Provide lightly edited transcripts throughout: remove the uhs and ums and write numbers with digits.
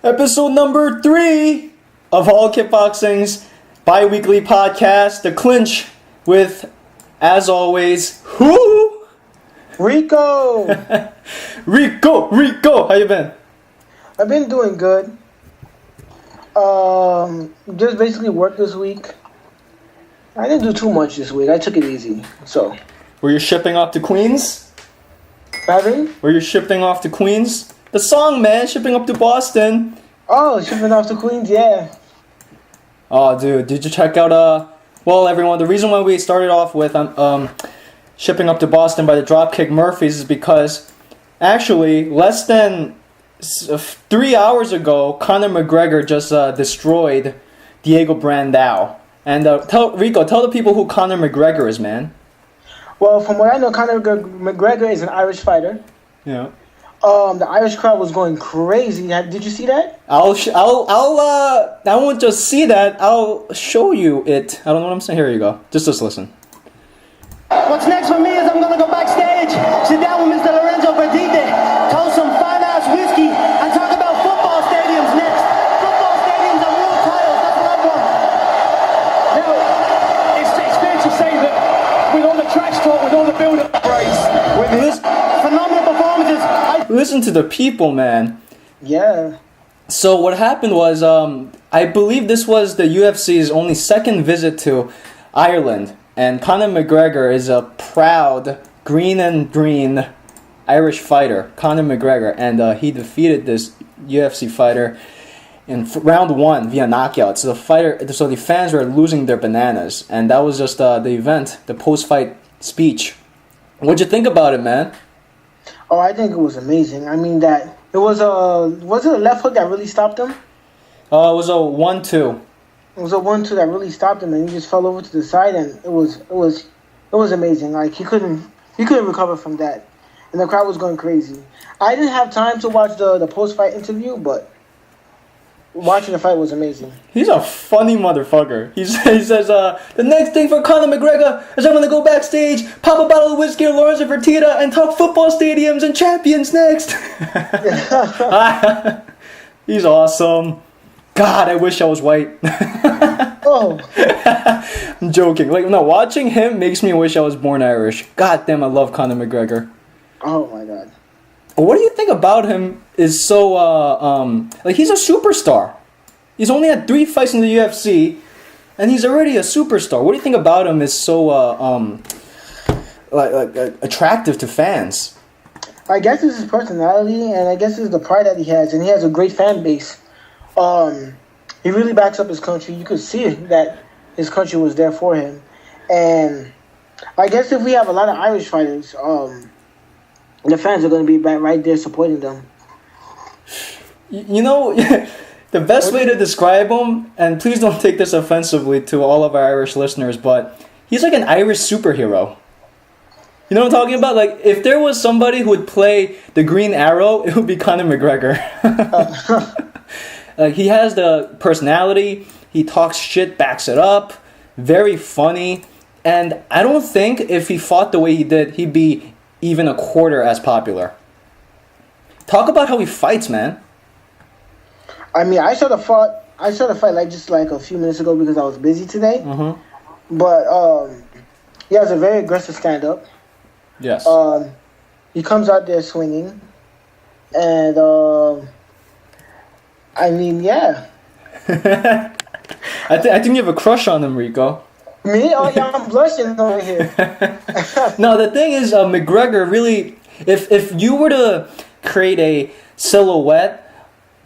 Episode number 3 of AllKickboxing's bi-weekly podcast, The Clinch, with, as always, who? Rico! Rico! How you been? I've been doing good. Just basically worked this week. I didn't do too much this week. I took it easy, so. Were you shipping off to Queens? Pardon? Were you shipping off to Queens? The song, man, shipping up to Boston. Oh, shipping off to Queens, yeah. Oh, dude, did you check out, well, everyone, the reason why we started off with, shipping up to Boston by the Dropkick Murphys is because, actually, less than 3 hours ago, Conor McGregor just, destroyed Diego Brandao. And, tell the people who Conor McGregor is, man. Well, from what I know, Conor McGregor is an Irish fighter. Yeah. The Irish crowd was going crazy. Did you see that? I won't just see that. I'll show you it. I don't know what I'm saying. Here you go. Just listen. What's next for me is I'm gonna go backstage, sit down with Mr. Lorenzo Perdite, toast some fine-ass whiskey, and talk about football stadiums next. Football stadiums and world titles. That's what I want. Now, it's fair to say that with all the trash talk, with all the build-up praise, with This phenomenal performances. Listen to the people, man. Yeah. So what happened was, I believe this was the UFC's only second visit to Ireland, and Conor McGregor is a proud green and green Irish fighter, Conor McGregor, and he defeated this UFC fighter in round 1 via knockout. So the fans were losing their bananas, and that was just the event, the post-fight speech. What'd you think about it, man? Oh, I think it was amazing. I mean, was it a left hook that really stopped him? It was a 1-2. It was a 1-2 that really stopped him, and he just fell over to the side, and it was amazing. Like he couldn't recover from that, and the crowd was going crazy. I didn't have time to watch the post fight interview, but watching the fight was amazing. He's a funny motherfucker. He says, the next thing for Conor McGregor is I'm going to go backstage, pop a bottle of whiskey or Lawrence Fertitta, and talk football stadiums and champions next. He's awesome. God, I wish I was white. Oh. I'm joking. Watching him makes me wish I was born Irish. God damn, I love Conor McGregor. Oh, my God. What do you think about him is so, he's a superstar. He's only had 3 fights in the UFC, and he's already a superstar. What do you think about him is so, attractive to fans? I guess it's his personality, and I guess it's the pride that he has, and he has a great fan base. He really backs up his country. You could see that his country was there for him. And I guess if we have a lot of Irish fighters, the fans are going to be right there supporting them. You know, the best way to describe him, and please don't take this offensively to all of our Irish listeners, but he's like an Irish superhero. You know what I'm talking about? Like, if there was somebody who would play the Green Arrow, it would be Conor McGregor. He has the personality, he talks shit, backs it up, very funny, and I don't think if he fought the way he did, he'd be even a quarter as popular. Talk about how he fights, man. I mean, I saw the fight just a few minutes ago because I was busy today. Mm-hmm. But he has a very aggressive stand-up. Yes. He comes out there swinging, and I mean, yeah. I think you have a crush on him, Rico. Me? Oh, yeah, I'm blushing over here. No, the thing is, McGregor really, if you were to create a silhouette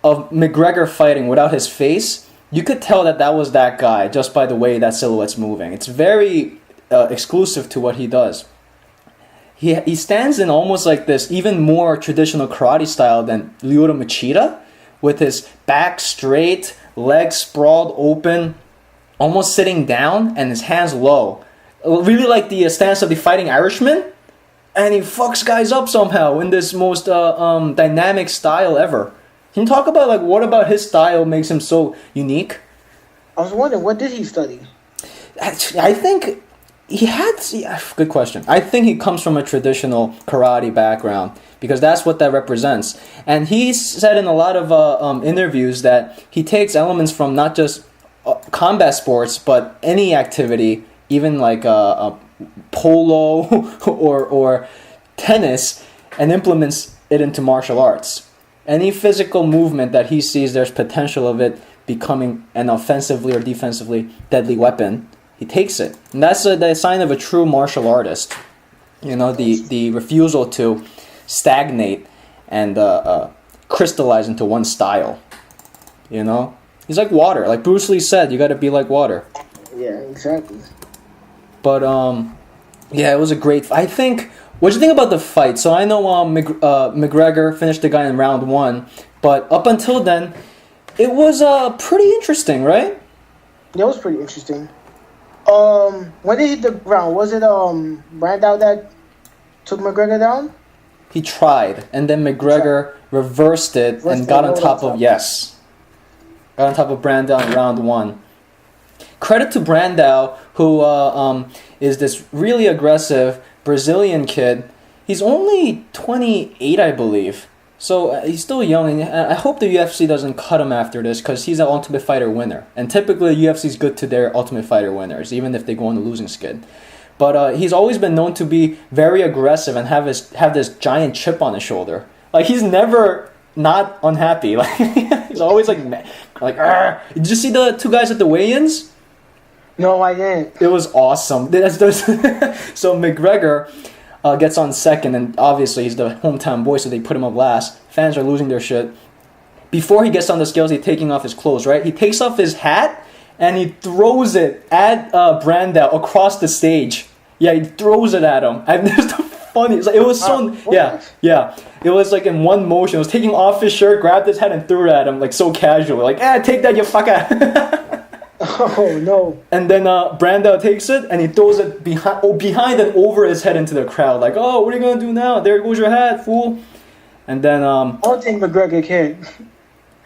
of McGregor fighting without his face, you could tell that was that guy just by the way that silhouette's moving. It's very exclusive to what he does. He stands in almost like this even more traditional karate style than Lyoto Machida, with his back straight, legs sprawled open, almost sitting down, and his hands low. Really like the stance of the Fighting Irishman, and he fucks guys up somehow in this most dynamic style ever. Can you talk about what about his style makes him so unique? I was wondering, what did he study? I think he had, yeah, good question. I think he comes from a traditional karate background because that's what that represents. And he said in a lot of interviews that he takes elements from not just combat sports, but any activity, even like polo or tennis, and implements it into martial arts. Any physical movement that he sees there's potential of it becoming an offensively or defensively deadly weapon, he takes it. And that's the sign of a true martial artist. You know, the refusal to stagnate and crystallize into one style. You know? He's like water. Like Bruce Lee said, you gotta be like water. Yeah, exactly. But, yeah, it was a great... I think... What do you think about the fight? So I know McGregor finished the guy in round 1, but up until then, it was pretty interesting, right? Yeah, it was pretty interesting. When they hit the ground, was it Brandao that took McGregor down? He tried, and then McGregor reversed it and got on top of... Yes. Got on top of Brandao in round 1. Credit to Brandao, who is this really aggressive Brazilian kid. He's only 28, I believe. So he's still young, and I hope the UFC doesn't cut him after this because he's an Ultimate Fighter winner. And typically, UFC is good to their Ultimate Fighter winners, even if they go on the losing skid. But he's always been known to be very aggressive and have this giant chip on his shoulder. Like, he's never not unhappy. Like, he's always like Argh. Did you see the two guys at the weigh-ins? No, I didn't. It was awesome. So McGregor gets on second, and obviously he's the hometown boy, so they put him up last. Fans are losing their shit. Before he gets on the scales, he's taking off his clothes, right? He takes off his hat, and he throws it at Brandao across the stage. Yeah, he throws it at him. And there's the funny. It was so... Yeah. It was like in one motion. It was taking off his shirt, grabbed his hat, and threw it at him, like so casual. Like, take that, you fucker. Oh, no. And then Brandao takes it, and he throws it behind and over his head into the crowd. Like, oh, what are you going to do now? There goes your hat, fool. And then... I don't think McGregor cared.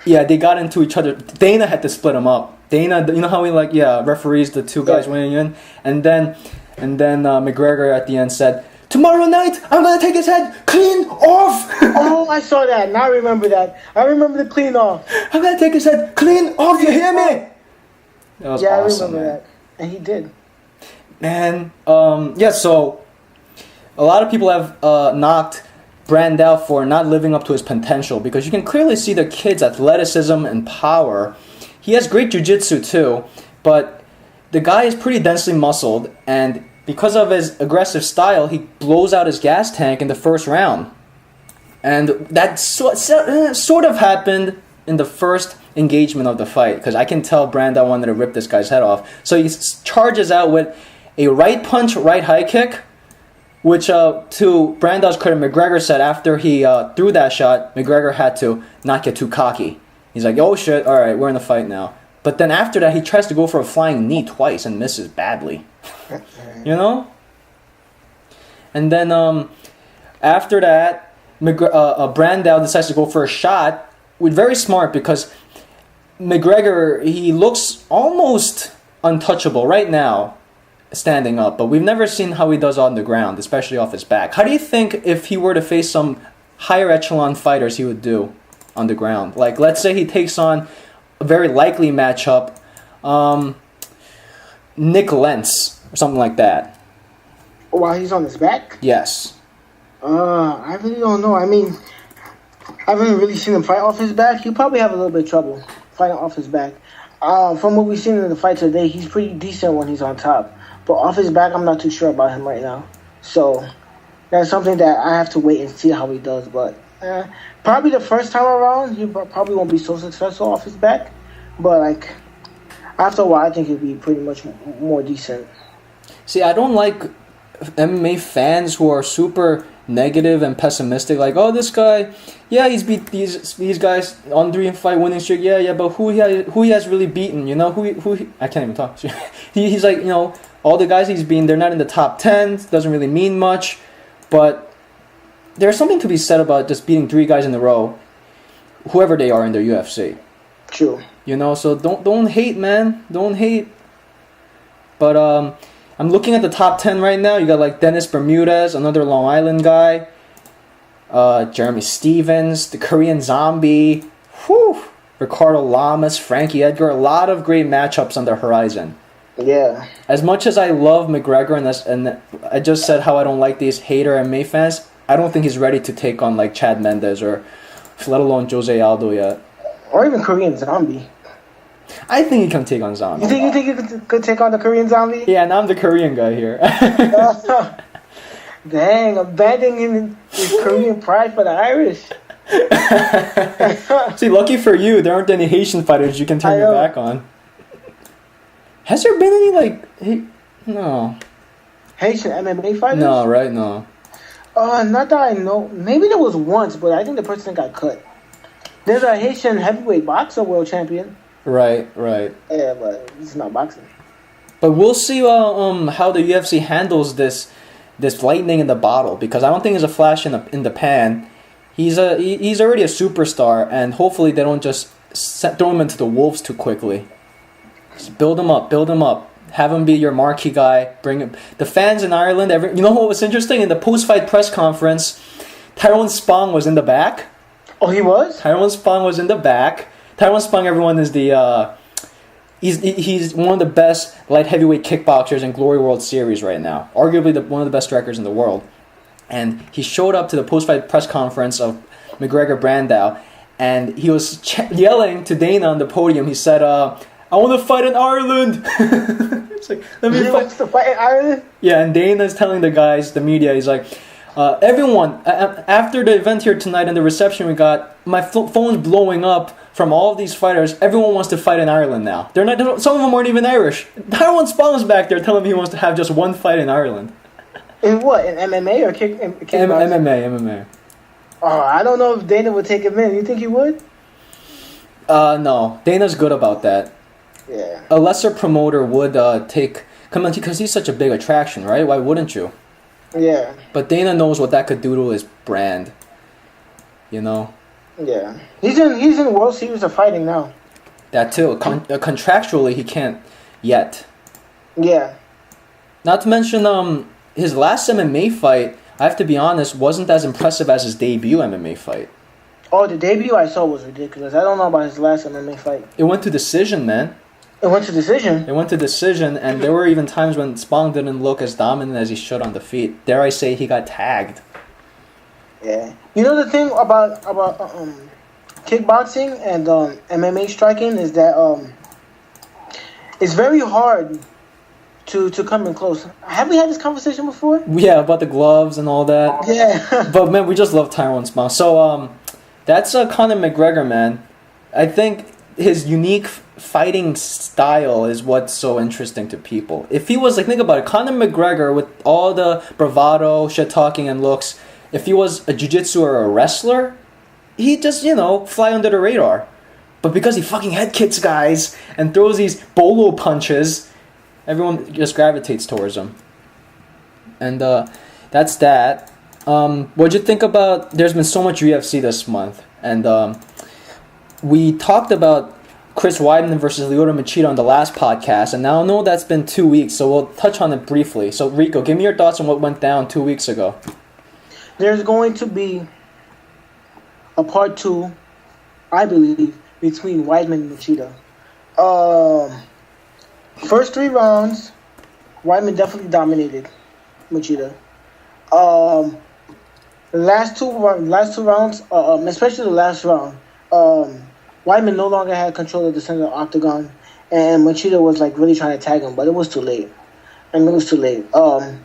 Yeah, they got into each other. Dana had to split them up. Dana, you know how he referees the two guys weighing in? And then McGregor at the end said, tomorrow night, I'm going to take his head clean off. Oh, I saw that. Now I remember that. I remember the clean off. I'm going to take his head clean off, you hear me? That was awesome, I remember man. that. And he did. Man, so a lot of people have knocked Brandao for not living up to his potential because you can clearly see the kid's athleticism and power. He has great jiu-jitsu too, but the guy is pretty densely muscled, and because of his aggressive style, he blows out his gas tank in the first round. And that sort of happened in the first engagement of the fight, because I can tell Brandao wanted to rip this guy's head off. So he charges out with a right punch, right high kick, which to Brandao's credit, McGregor said after he threw that shot, McGregor had to not get too cocky. He's like, oh shit, alright, we're in the fight now. But then after that, he tries to go for a flying knee twice and misses badly. You know? And then after that, Brandao decides to go for a shot, with very smart, because McGregor, he looks almost untouchable right now, standing up, but we've never seen how he does on the ground, especially off his back. How do you think if he were to face some higher echelon fighters he would do on the ground? Like, let's say he takes on a very likely matchup, Nick Lentz, or something like that. While he's on his back? Yes. I really don't know. I mean, I haven't really seen him fight off his back. He'll probably have a little bit of trouble fighting off his back. From what we've seen in the fight today, he's pretty decent when he's on top. But off his back, I'm not too sure about him right now. So that's something that I have to wait and see how he does. But probably the first time around, he probably won't be so successful off his back. But like after a while, I think he'll be pretty much more decent. See, I don't like MMA fans who are super negative and pessimistic, like, oh, this guy, yeah, he's beat these guys on 3-fight winning streak, yeah, but who he has really beaten, you know, who I can't even talk. He's like, you know, all the guys he's beaten, they're not in the top 10, doesn't really mean much, but there's something to be said about just beating 3 guys in a row, whoever they are in the UFC. True. You know, so don't hate, man, don't hate. But I'm looking at the top 10 right now. You got like Dennis Bermudez, another Long Island guy. Jeremy Stevens, the Korean Zombie. Whew. Ricardo Lamas, Frankie Edgar. A lot of great matchups on the horizon. Yeah. As much as I love McGregor and I just said how I don't like these hater MMA fans, I don't think he's ready to take on like Chad Mendes or let alone Jose Aldo yet. Or even Korean Zombie. I think he can take on Zombie. You think you could take on the Korean Zombie? Yeah, and I'm the Korean guy here. Dang, abandoning his Korean pride for the Irish. See, lucky for you, there aren't any Haitian fighters you can turn your back on. Has there been any no Haitian MMA fighters? No, right? No. Not that I know. Maybe there was once, but I think the person got cut. There's a Haitian heavyweight boxer world champion. Right. Yeah, but it's not boxing. But we'll see how the UFC handles this lightning in the bottle, because I don't think it's a flash in the pan. He's already a superstar, and hopefully they don't just throw him into the wolves too quickly. Just build him up. Have him be your marquee guy. Bring him. The fans in Ireland. You know what was interesting? In the post-fight press conference, Tyrone Spong was in the back. Oh, he was? Tyrone Spong was in the back. Tyrone Spong, everyone, is the he's one of the best light heavyweight kickboxers in Glory World Series right now. Arguably one of the best strikers in the world. And he showed up to the post-fight press conference of McGregor Brandao, and he was yelling to Dana on the podium. He said, I want to fight in Ireland. It's like, let me He wants to fight in Ireland? Yeah, and Dana's telling the guys, the media, he's like, everyone, after the event here tonight and the reception we got, my phone's blowing up from all of these fighters. Everyone wants to fight in Ireland now. They're not. Some of them aren't even Irish. Tyrone Spong's back there telling me he wants to have just one fight in Ireland. In what? In MMA or kickboxing? MMA. Oh, I don't know if Dana would take him in. You think he would? No. Dana's good about that. Yeah. A lesser promoter would come on, because he's such a big attraction, right? Why wouldn't you? Yeah. But Dana knows what that could do to his brand. You know? Yeah. He's in World Series of Fighting now. That too. Contractually, he can't yet. Yeah. Not to mention, his last MMA fight, I have to be honest, wasn't as impressive as his debut MMA fight. Oh, the debut I saw was ridiculous. I don't know about his last MMA fight. It went to decision, man. It went to decision? And there were even times when Spong didn't look as dominant as he should on the feet. Dare I say he got tagged. Yeah. You know the thing about kickboxing and MMA striking is that it's very hard to come in close. Have we had this conversation before? Yeah, about the gloves and all that. Yeah. But man, we just love Tyrone Spong. So that's Conor McGregor, man. I think his unique fighting style is what's so interesting to people. If he was, like, think about it, Conor McGregor with all the bravado, shit talking, and looks, if he was a jiu-jitsu or a wrestler, he'd just, fly under the radar. But because he fucking head kicks guys and throws these bolo punches, everyone just gravitates towards him. And that's that. What'd you think about, there's been so much UFC this month, and we talked about Chris Weidman versus Lyoto Machida on the last podcast, and now I know that's been 2 weeks, so we'll touch on it briefly. So Rico, give me your thoughts on what went down 2 weeks ago. There's going to be a part 2, I believe, between Weidman and Machida. First 3 rounds, Weidman definitely dominated Machida. The last two rounds, especially the last round, Weidman no longer had control of the center of the octagon, and Machida was like really trying to tag him, but it was too late. Yeah,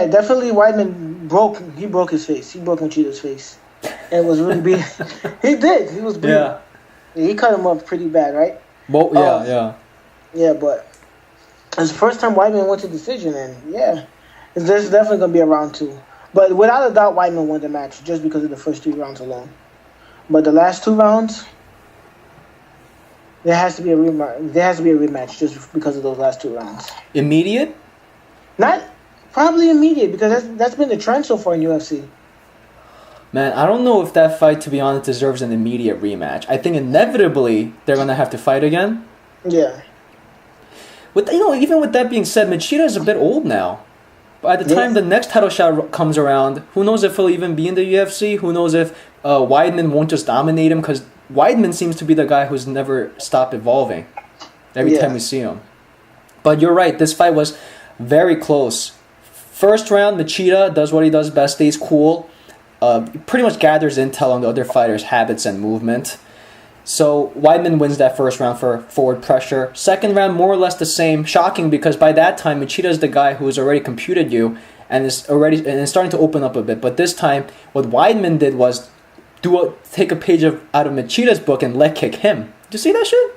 definitely Weidman broke his face. He broke Machida's face. And it was really bleeding. He did. He was bleeding. Yeah. He cut him up pretty bad, right? Well, yeah. Yeah, but it's the first time Weidman went to decision, and yeah, there's definitely going to be a round 2. But without a doubt, Weidman won the match just because of the first 3 rounds alone. But the last 2 rounds, there has to be a rematch just because of those last 2 rounds. Immediate? Not probably immediate, because that's been the trend so far in UFC. Man, I don't know if that fight, to be honest, deserves an immediate rematch. I think inevitably they're going to have to fight again. Yeah. Even with that being said, Machida is a bit old now. By the time the next title shot comes around, who knows if he'll even be in the UFC? Who knows if Weidman won't just dominate him? Because Weidman seems to be the guy who's never stopped evolving every time we see him. But you're right, this fight was very close. First round, Machida does what he does best, stays cool, pretty much gathers intel on the other fighters' habits and movement. So Weidman wins that first round for forward pressure. Second round, more or less the same. Shocking because by that time, Machida is the guy who has already computed you and is starting to open up a bit. But this time, what Weidman did was take a page out of Machida's book and leg kick him. Did you see that shit?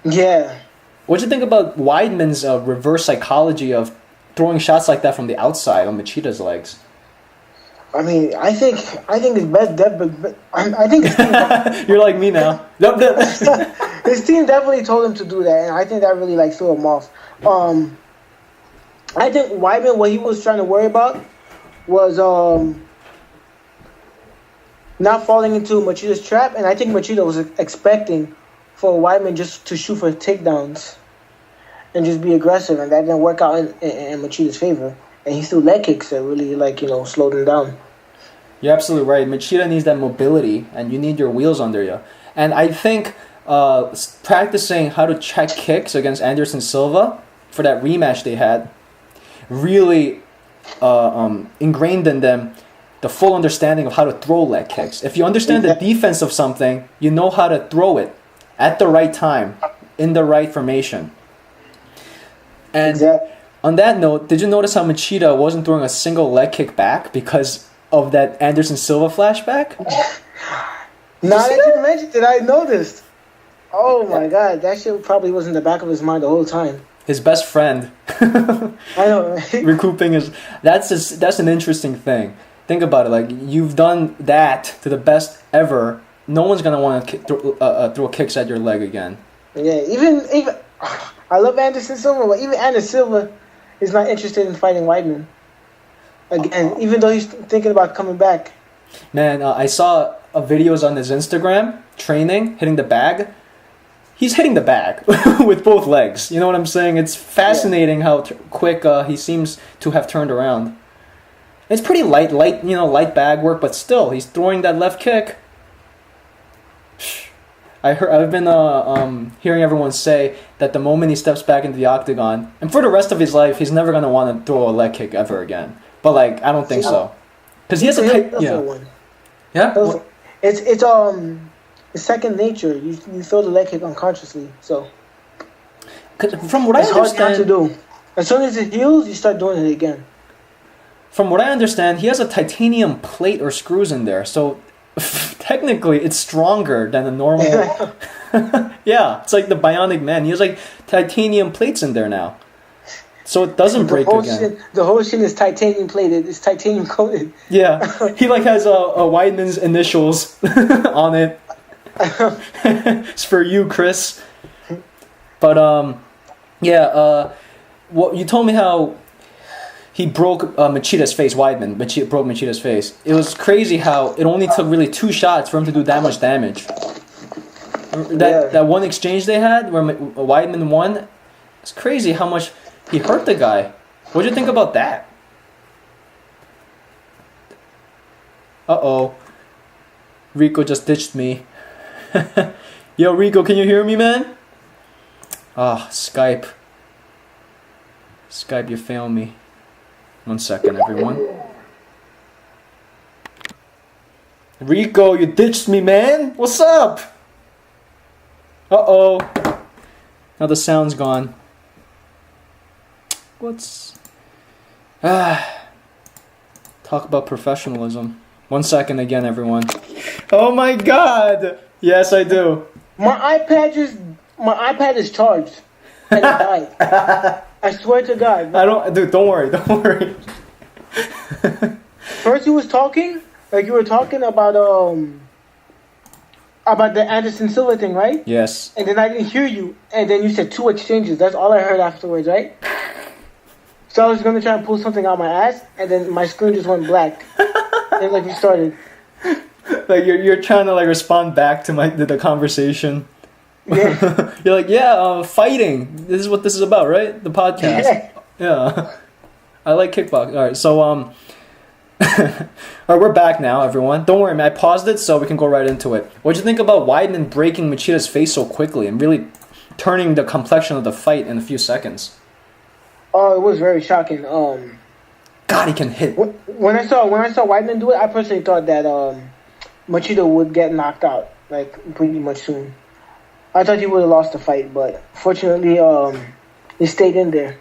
Yeah. What'd you think about Weidman's reverse psychology of throwing shots like that from the outside on Machida's legs? I mean, I think his best but I think his team You're like me now. his team definitely told him to do that, and I think that really threw him off. I think Weidman, what he was trying to worry about was not falling into Machida's trap, and I think Machida was expecting for Weidman just to shoot for takedowns and just be aggressive, and that didn't work out in Machida's favor. And he threw leg kicks that really slowed him down. You're absolutely right. Machida needs that mobility, and you need your wheels under you. And I think practicing how to check kicks against Anderson Silva for that rematch they had really ingrained in them the full understanding of how to throw leg kicks. If you understand the defense of something, you know how to throw it at the right time, in the right formation. And on that note, did you notice how Machida wasn't throwing a single leg kick back because of that Anderson Silva flashback? Now that you mentioned it, I noticed. Oh my God, that shit probably was in the back of his mind the whole time. His best friend. I know, right? Recouping that's an interesting thing. Think about it. Like, you've done that to the best ever. No one's gonna want to throw kicks at your leg again. Yeah, even I love Anderson Silva, but even Anderson Silva is not interested in fighting Weidman again, even though he's thinking about coming back. Man, I saw videos on his Instagram training, hitting the bag. He's hitting the bag with both legs. You know what I'm saying? It's fascinating how quick he seems to have turned around. It's pretty light bag work, but still, he's throwing that left kick. I've been hearing everyone say that the moment he steps back into the octagon, and for the rest of his life, he's never gonna want to throw a leg kick ever again. But I don't think so, because he has a one. Yeah. It's second nature. You throw the leg kick unconsciously, so. From what I understand, hard not to do. As soon as it heals, you start doing it again. From what I understand, he has a titanium plate or screws in there, so technically it's stronger than a normal. Yeah, it's like the Bionic Man. He has titanium plates in there now, so it doesn't break again. The whole shit is titanium plated. It's titanium coated. Yeah, he has a Weidman's initials on it. It's for you, Chris. But what you told me how he broke Machida's face. Weidman broke Machida's face. It was crazy how it only took really 2 shots for him to do that much damage. That one exchange they had where Weidman won. It's crazy how much he hurt the guy. What'd you think about that? Uh-oh. Rico just ditched me. Yo, Rico, can you hear me, man? Skype. Skype, you failed me. 1 second, everyone. Rico, you ditched me, man. What's up? Uh-oh. Now the sound's gone. Talk about professionalism. 1 second again, everyone. Oh my God. Yes, I do. My iPad is charged, and it died. I swear to God. Don't worry. First, you was talking, you were talking about the Anderson Silva thing, right? Yes. And then I didn't hear you, and then you said 2 exchanges. That's all I heard afterwards, right? So I was gonna try and pull something out my ass, and then my screen just went black, and we started. You're trying to respond back to the conversation. Yeah. You're like, yeah, fighting. This is what this is about, right? The podcast. Yeah. I like kickboxing. All right, so all right, we're back now, everyone. Don't worry, man. I paused it so we can go right into it. What'd you think about Weidman breaking Machida's face so quickly and really turning the complexion of the fight in a few seconds? Oh, it was very shocking. God, he can hit. When I saw Weidman do it, I personally thought that Machida would get knocked out like pretty much soon. I thought he would have lost the fight, but fortunately, he stayed in there.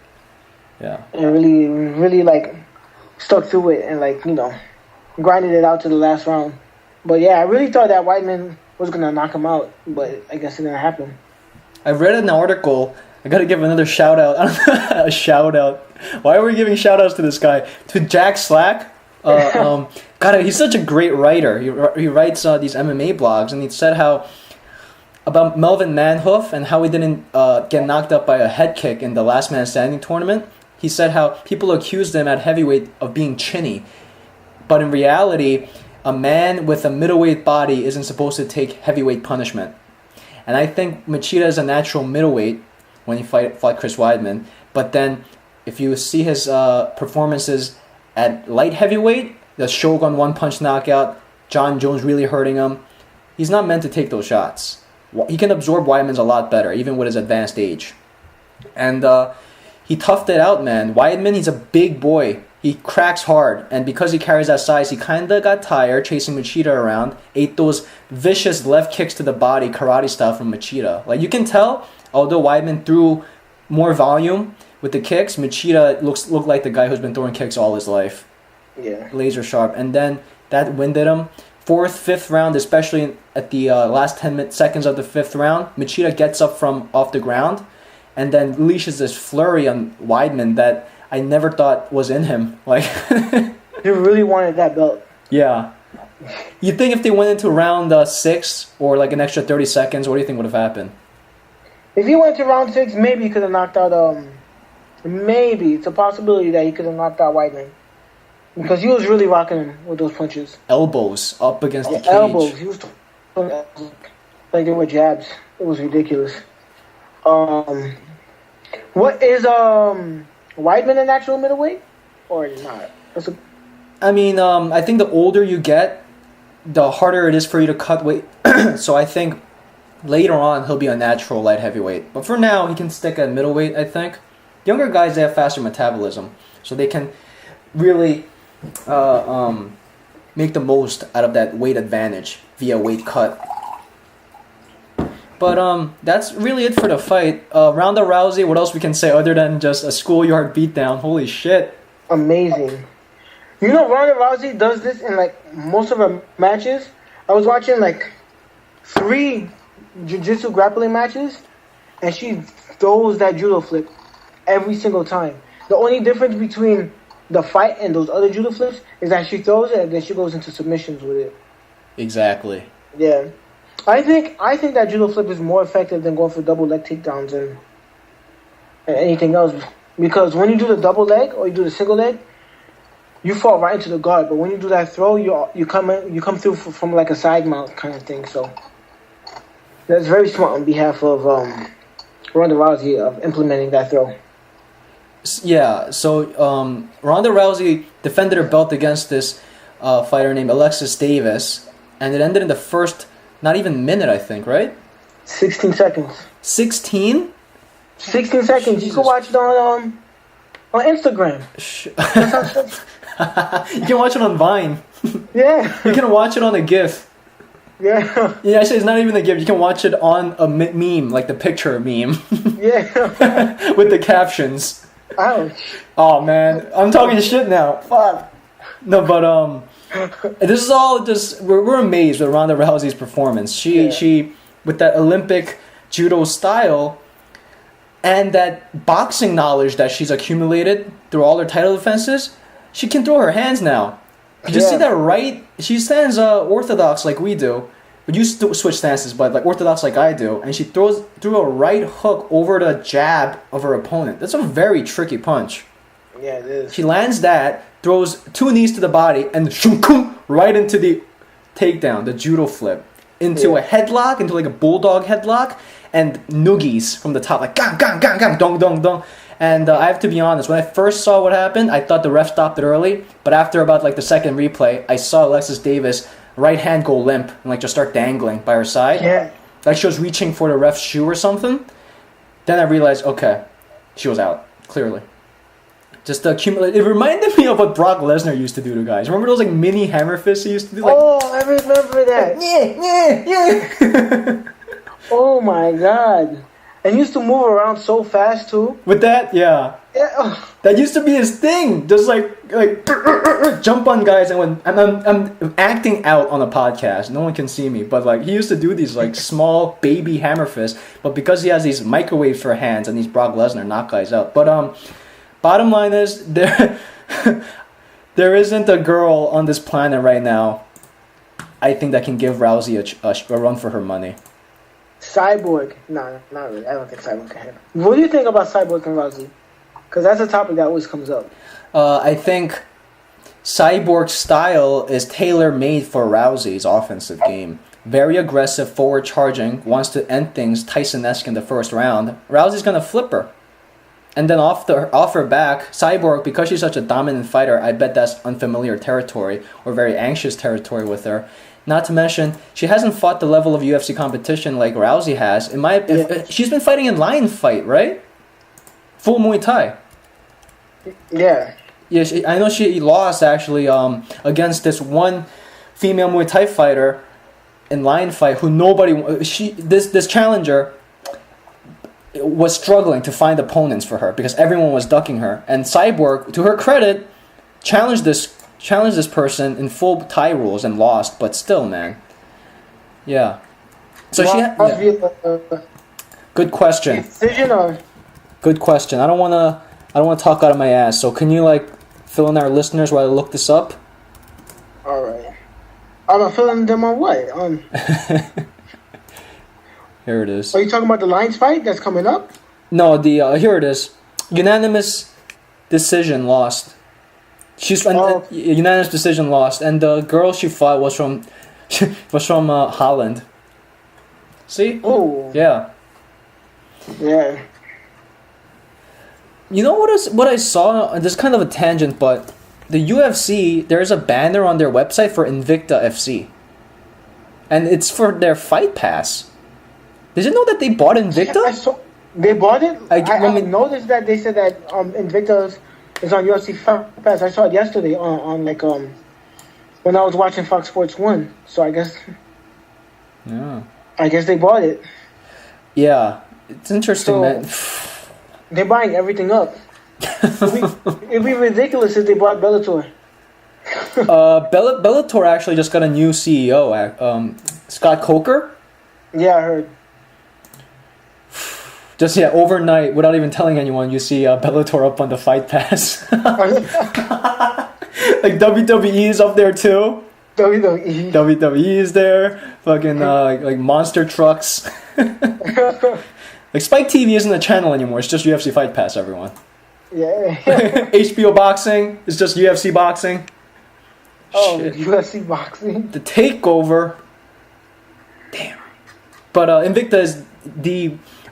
Yeah. And really like stuck through it and like, you know, grinded it out to the last round. But yeah, I really thought that Weidman was gonna knock him out, but I guess it didn't happen. I read an article. I gotta give another shout out. A shout out. Why are we giving shout outs to this guy? To Jack Slack. God, he's such a great writer. He writes these MMA blogs, and he said how about Melvin Manhoof and how he didn't get knocked up by a head kick in the Last Man Standing tournament. He said how people accused him at heavyweight of being chinny, but in reality, a man with a middleweight body isn't supposed to take heavyweight punishment. And I think Machida is a natural middleweight when he fought Chris Weidman. But then, if you see his performances at light heavyweight, the Shogun one-punch knockout, John Jones really hurting him, he's not meant to take those shots. He can absorb Weidman's a lot better, even with his advanced age. And he toughed it out, man. Weidman, he's a big boy. He cracks hard, and because he carries that size, he kind of got tired chasing Machida around, ate those vicious left kicks to the body, karate style from Machida. Like, you can tell, although Weidman threw more volume with the kicks, Machida looked like the guy who's been throwing kicks all his life. Yeah. Laser sharp. And then that winded him. 4th, 5th round, especially at the last 10 seconds of the 5th round, Machida gets up from off the ground and then leashes this flurry on Weidman that I never thought was in him. Like, He really wanted that belt. yeah. You think if they went into round 6 or like an extra 30 seconds, what do you think would have happened? If he went to round 6, maybe he could have knocked out. Maybe it's a possibility that he could have knocked out Weidman because he was really rocking him with those punches. Elbows up against the cage. Elbows. He was like they were jabs. It was ridiculous. What is Weidman a natural middleweight or not? I mean, I think the older you get, the harder it is for you to cut weight. So I think later on he'll be a natural light heavyweight. But for now, he can stick at middleweight, I think. Younger guys, they have faster metabolism, so they can really make the most out of that weight advantage via weight cut. But that's really it for the fight. Ronda Rousey, what else we can say other than just a schoolyard beatdown? Holy shit. Amazing. You know, Ronda Rousey does this in like most of her matches. I was watching like 3 jiu-jitsu grappling matches, and she throws that judo flip every single time. The only difference between the fight and those other judo flips is that she throws it and then she goes into submissions with it. Exactly. Yeah. I think that judo flip is more effective than going for double leg takedowns and anything else. Because when you do the double leg or you do the single leg, you fall right into the guard. But when you do that throw, you come through from like a side mount kind of thing. So that's very smart on behalf of Ronda Rousey of implementing that throw. Yeah, so Ronda Rousey defended her belt against this fighter named Alexis Davis, and it ended in the first, not even minute, I think, right? 16 seconds. 16? 16 seconds. Jesus. You can watch it on Instagram. You can watch it on Vine. Yeah. You can watch it on a GIF. Yeah. Yeah, actually, it's not even a GIF. You can watch it on a meme, like the picture meme. Yeah. With the captions. Ouch. Oh man, I'm talking shit now. Fuck. No, but this is all just we're amazed with Ronda Rousey's performance. She with that Olympic judo style and that boxing knowledge that she's accumulated through all her title defenses, she can throw her hands now. You just see that right? She stands orthodox like we do. But you switch stances, but like orthodox like I do, and she threw a right hook over the jab of her opponent. That's a very tricky punch. Yeah, it is. She lands that, throws 2 knees to the body, and right into the takedown, the judo flip. into a headlock, into like a bulldog headlock, and noogies from the top, like gang, gang, gang, gang, dong, dong, dong. And I have to be honest, when I first saw what happened, I thought the ref stopped it early. But after about like the second replay, I saw Alexis Davis right hand go limp and like just start dangling by her side. Yeah. Like she was reaching for the ref's shoe or something. Then I realized, okay, she was out, clearly. Just the accumulate. It reminded me of what Brock Lesnar used to do to guys. Remember those like mini hammer fists he used to do? Like, oh, I remember that. Yeah. Oh my god. And he used to move around so fast too. With that, yeah. Yeah. That used to be his thing. Just like jump on guys, and when I'm acting out on a podcast, no one can see me, but like he used to do these like small baby hammer fists, but because he has these microwaves for hands and these Brock Lesnar knock guys out. But bottom line is there isn't a girl on this planet right now, I think, that can give Rousey a run for her money. Cyborg. No, not really. I don't think Cyborg can handle. What do you think about Cyborg and Rousey? Because that's a topic that always comes up. I think Cyborg's style is tailor-made for Rousey's offensive game. Very aggressive, forward charging, wants to end things Tyson-esque in the first round. Rousey's going to flip her. And then off her back, Cyborg, because she's such a dominant fighter, I bet that's unfamiliar territory or very anxious territory with her. Not to mention, she hasn't fought the level of UFC competition like Rousey has. She's been fighting in lion fight, right? Full Muay Thai. Yeah. Yeah, I know she lost actually against this one female Muay Thai fighter in lion fight who this challenger was struggling to find opponents for her because everyone was ducking her. And Cyborg, to her credit, challenged this person in full Thai rules and lost, but still, man. Yeah. So good question. Decision or? Good question. I don't want to talk out of my ass. So can you like fill in our listeners while I look this up? All right. I'm filling them on what? Here it is. Are you talking about the Lions fight that's coming up? No, here it is. Unanimous decision lost. Unanimous decision lost, and the girl she fought was from Holland. See? Oh. Yeah. Yeah. You know what I saw? This is kind of a tangent, but the UFC, there's a banner on their website for Invicta FC, and it's for their Fight Pass. Did you know that they bought Invicta? They bought it? I noticed that they said that Invicta is on UFC Fight Pass. I saw it yesterday on when I was watching Fox Sports 1. So I guess... Yeah. I guess they bought it. Yeah. It's interesting, man. They're buying everything up. It'd be ridiculous if they bought Bellator. Bellator actually just got a new CEO, Scott Coker. Yeah, I heard. Just overnight, without even telling anyone, you see Bellator up on the Fight Pass. Like WWE is up there too. WWE is there. Fucking like monster trucks. Like Spike TV isn't a channel anymore. It's just UFC Fight Pass, everyone. Yeah. HBO Boxing is just UFC Boxing. Oh, shit. UFC Boxing. The Takeover. Damn. But Invicta is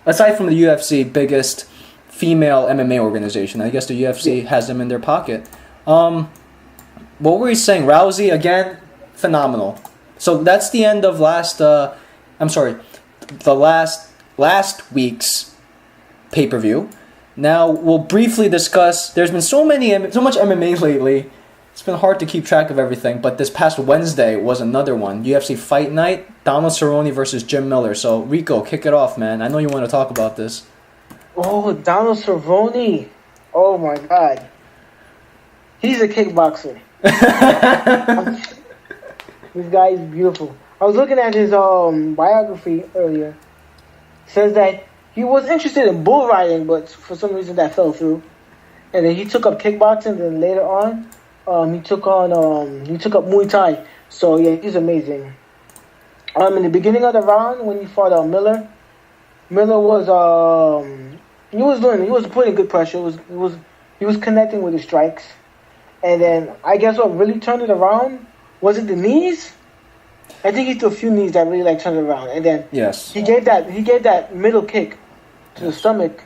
aside from the UFC, biggest female MMA organization. I guess the UFC has them in their pocket. What were you saying? Rousey, again, phenomenal. So that's the end of the last week's pay-per-view. Now we'll briefly discuss. There's been so much MMA lately. It's been hard to keep track of everything. But this past Wednesday was another one. UFC Fight Night. Donald Cerrone versus Jim Miller. So Rico, kick it off, man. I know you want to talk about this. Oh, Donald Cerrone. Oh my God. He's a kickboxer. This guy is beautiful. I was looking at his biography earlier. It says that he was interested in bull riding, but for some reason that fell through. And then he took up kickboxing. Then later on, he took up Muay Thai. So yeah, he's amazing. In the beginning of the round when he fought Miller was he was putting good pressure. He was connecting with the strikes. And then I guess what really turned it around was it the knees? I think he threw a few knees that really like turned it around, and then Yes. he gave that middle kick to the stomach,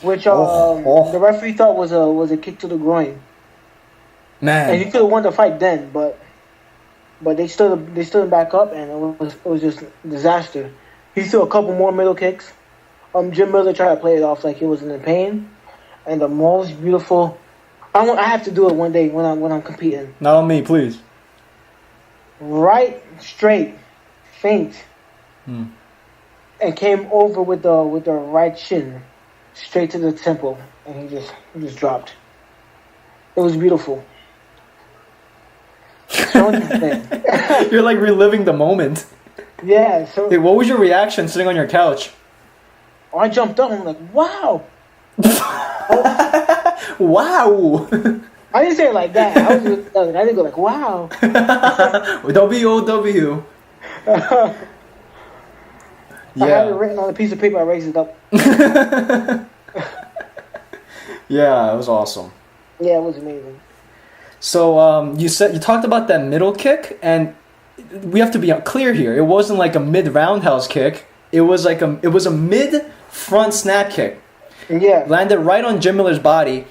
which the referee thought was a kick to the groin. Man. And he could have won the fight then, but they stood him back up, and it was just a disaster. He threw a couple more middle kicks. Jim Miller tried to play it off like he wasn't in pain, and the most beautiful. I have to do it one day when I'm competing. Not on me, please. Right, straight, feint, and came over with the right shin, straight to the temple, and he just dropped. It was beautiful. You're like reliving the moment. Yeah. So Hey, what was your reaction sitting on your couch? I jumped up. I'm like, wow. Wow. I didn't say it like that. I didn't go like, wow. W-O-W. I had it written on a piece of paper. I raised it up. Yeah, it was awesome. Yeah, it was amazing. So you talked about that middle kick, and we have to be clear here. It wasn't like a mid roundhouse kick. It was a mid front snap kick. Yeah. Landed right on Jim Miller's body,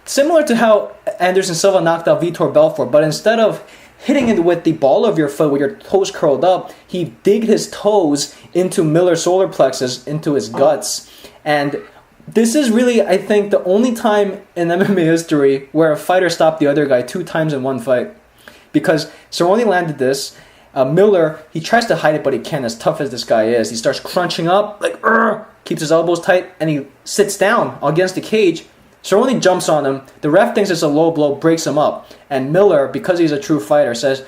similar to how Anderson Silva knocked out Vitor Belfort. But instead of hitting it with the ball of your foot with your toes curled up, he digged his toes into Miller's solar plexus, into his guts, and this is really, I think, the only time in MMA history where a fighter stopped the other guy 2 times in one fight. Because Cerrone landed this. Miller, he tries to hide it, but he can't, as tough as this guy is. He starts crunching up, like, keeps his elbows tight, and he sits down against the cage. Cerrone jumps on him. The ref thinks it's a low blow, breaks him up. And Miller, because he's a true fighter, says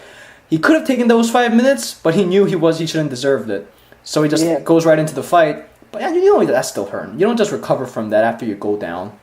he could have taken those 5 minutes, but he knew he shouldn't deserved it. So he just goes right into the fight. But yeah, you know that's still hurting. You don't just recover from that after you go down.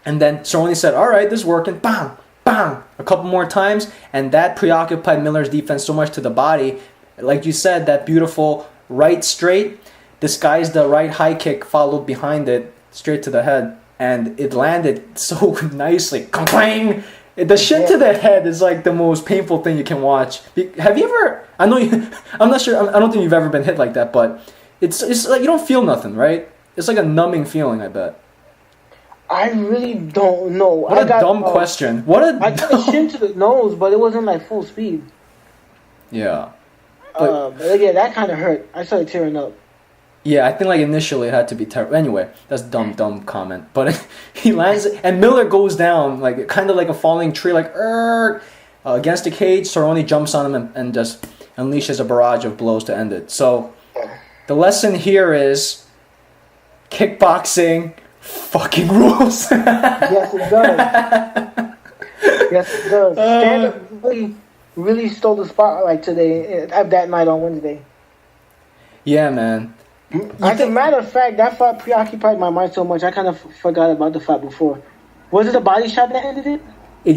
And then Cerrone said, all right, this is working. Bam, bam, a couple more times. And that preoccupied Miller's defense so much to the body. Like you said, that beautiful right straight disguised the right high kick, followed behind it, straight to the head. And it landed so nicely. Clang! The shin to the head is like the most painful thing you can watch. Have you ever... I'm not sure. I don't think you've ever been hit like that, but... It's like you don't feel nothing, right? It's like a numbing feeling, I bet. I really don't know. What a dumb question. I got a shin to the nose, but it wasn't like full speed. Yeah. But yeah, that kind of hurt. I started tearing up. Yeah, I think like initially it had to be terrible. Anyway, that's dumb comment. But he lands, and Miller goes down, like kind of like a falling tree, like against the cage. Cerrone jumps on him and just unleashes a barrage of blows to end it. So... the lesson here is kickboxing fucking rules. Yes, it does. Yes, it does. Stand-up really stole the spotlight today, that night on Wednesday. Yeah, man. As a matter of fact, that fight preoccupied my mind so much, I kind of forgot about the fight before. Was it a body shot that ended it?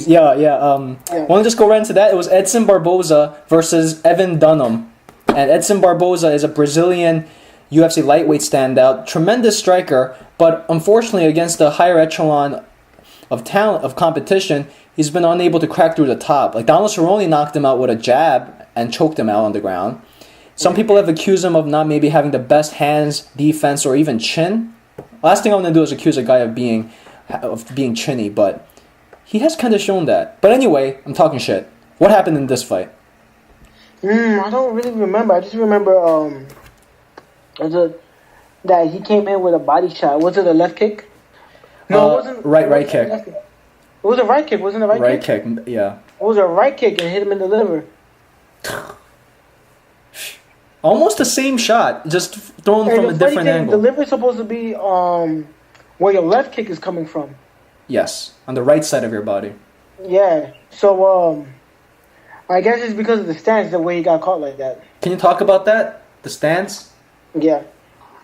Yeah. Want to just go right into that? It was Edson Barboza versus Evan Dunham. And Edson Barboza is a Brazilian UFC lightweight standout, tremendous striker, but unfortunately against the higher echelon of talent, of competition, he's been unable to crack through the top. Like Donald Cerrone knocked him out with a jab and choked him out on the ground. Some people have accused him of not maybe having the best hands, defense, or even chin. Last thing I'm going to do is accuse a guy of being chinny, but he has kind of shown that. But anyway, I'm talking shit. What happened in this fight? I don't really remember. I just remember that he came in with a body shot. Was it a left kick? No, it wasn't. Right kick. It was a right kick, wasn't it? Right kick, yeah. It was a right kick and hit him in the liver. Almost the same shot, just thrown from a different angle. The liver is supposed to be where your left kick is coming from. Yes, on the right side of your body. Yeah. So I guess it's because of the stance the way he got caught like that. Can you talk about that? The stance? Yeah.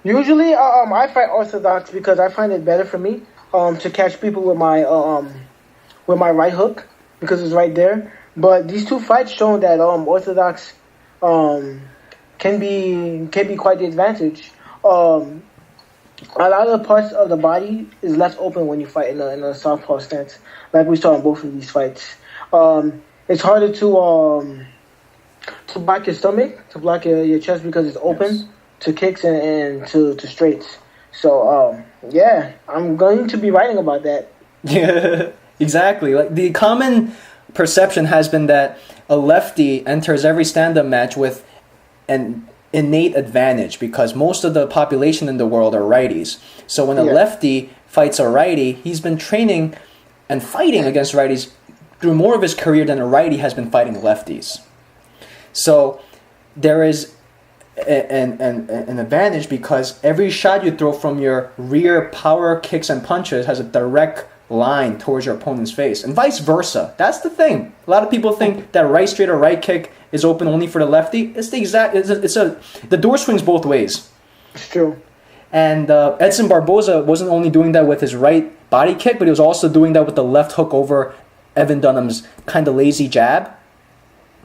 Usually, I fight orthodox because I find it better for me to catch people with my right hook because it's right there. But these two fights shown that orthodox can be quite the advantage. A lot of the parts of the body is left open when you fight in a southpaw stance, like we saw in both of these fights. It's harder to To block your stomach, to block your chest because it's open to kicks and to straights. So, yeah, I'm going to be writing about that. Yeah, exactly. Like the common perception has been that a lefty enters every stand-up match with an innate advantage because most of the population in the world are righties. So when a lefty fights a righty, he's been training and fighting against righties through more of his career than a righty has been fighting lefties. So there is an advantage because every shot you throw from your rear power kicks and punches has a direct line towards your opponent's face, and vice versa. That's the thing. A lot of people think that right straight or right kick is open only for the lefty. It's the exact. The door swings both ways. It's true. And Edson Barboza wasn't only doing that with his right body kick, but he was also doing that with the left hook over Evan Dunham's kind of lazy jab.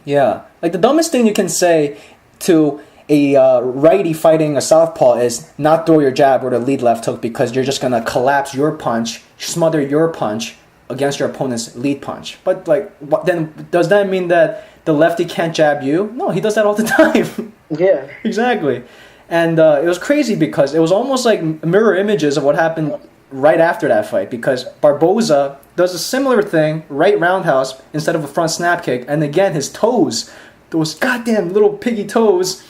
Yeah, like the dumbest thing you can say to a righty fighting a southpaw is not throw your jab or the lead left hook because you're just gonna collapse your punch, smother your punch against your opponent's lead punch. But like, then does that mean that the lefty can't jab you? No, he does that all the time. Yeah, exactly. And it was crazy because it was almost like mirror images of what happened right after that fight because Barboza does a similar thing, right roundhouse instead of a front snap kick, and again his toes, those goddamn little piggy toes,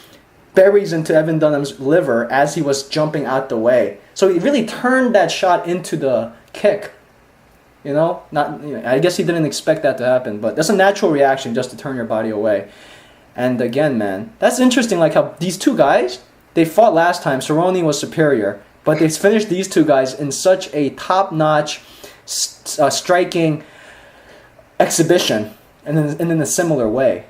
buries into Evan Dunham's liver as he was jumping out the way. So he really turned that shot into the kick. You know, I guess he didn't expect that to happen, but that's a natural reaction just to turn your body away. And again, man, that's interesting. Like how these two guys, they fought last time. Cerrone was superior, but they finished these two guys in such a top-notch, striking exhibition, and in a similar way.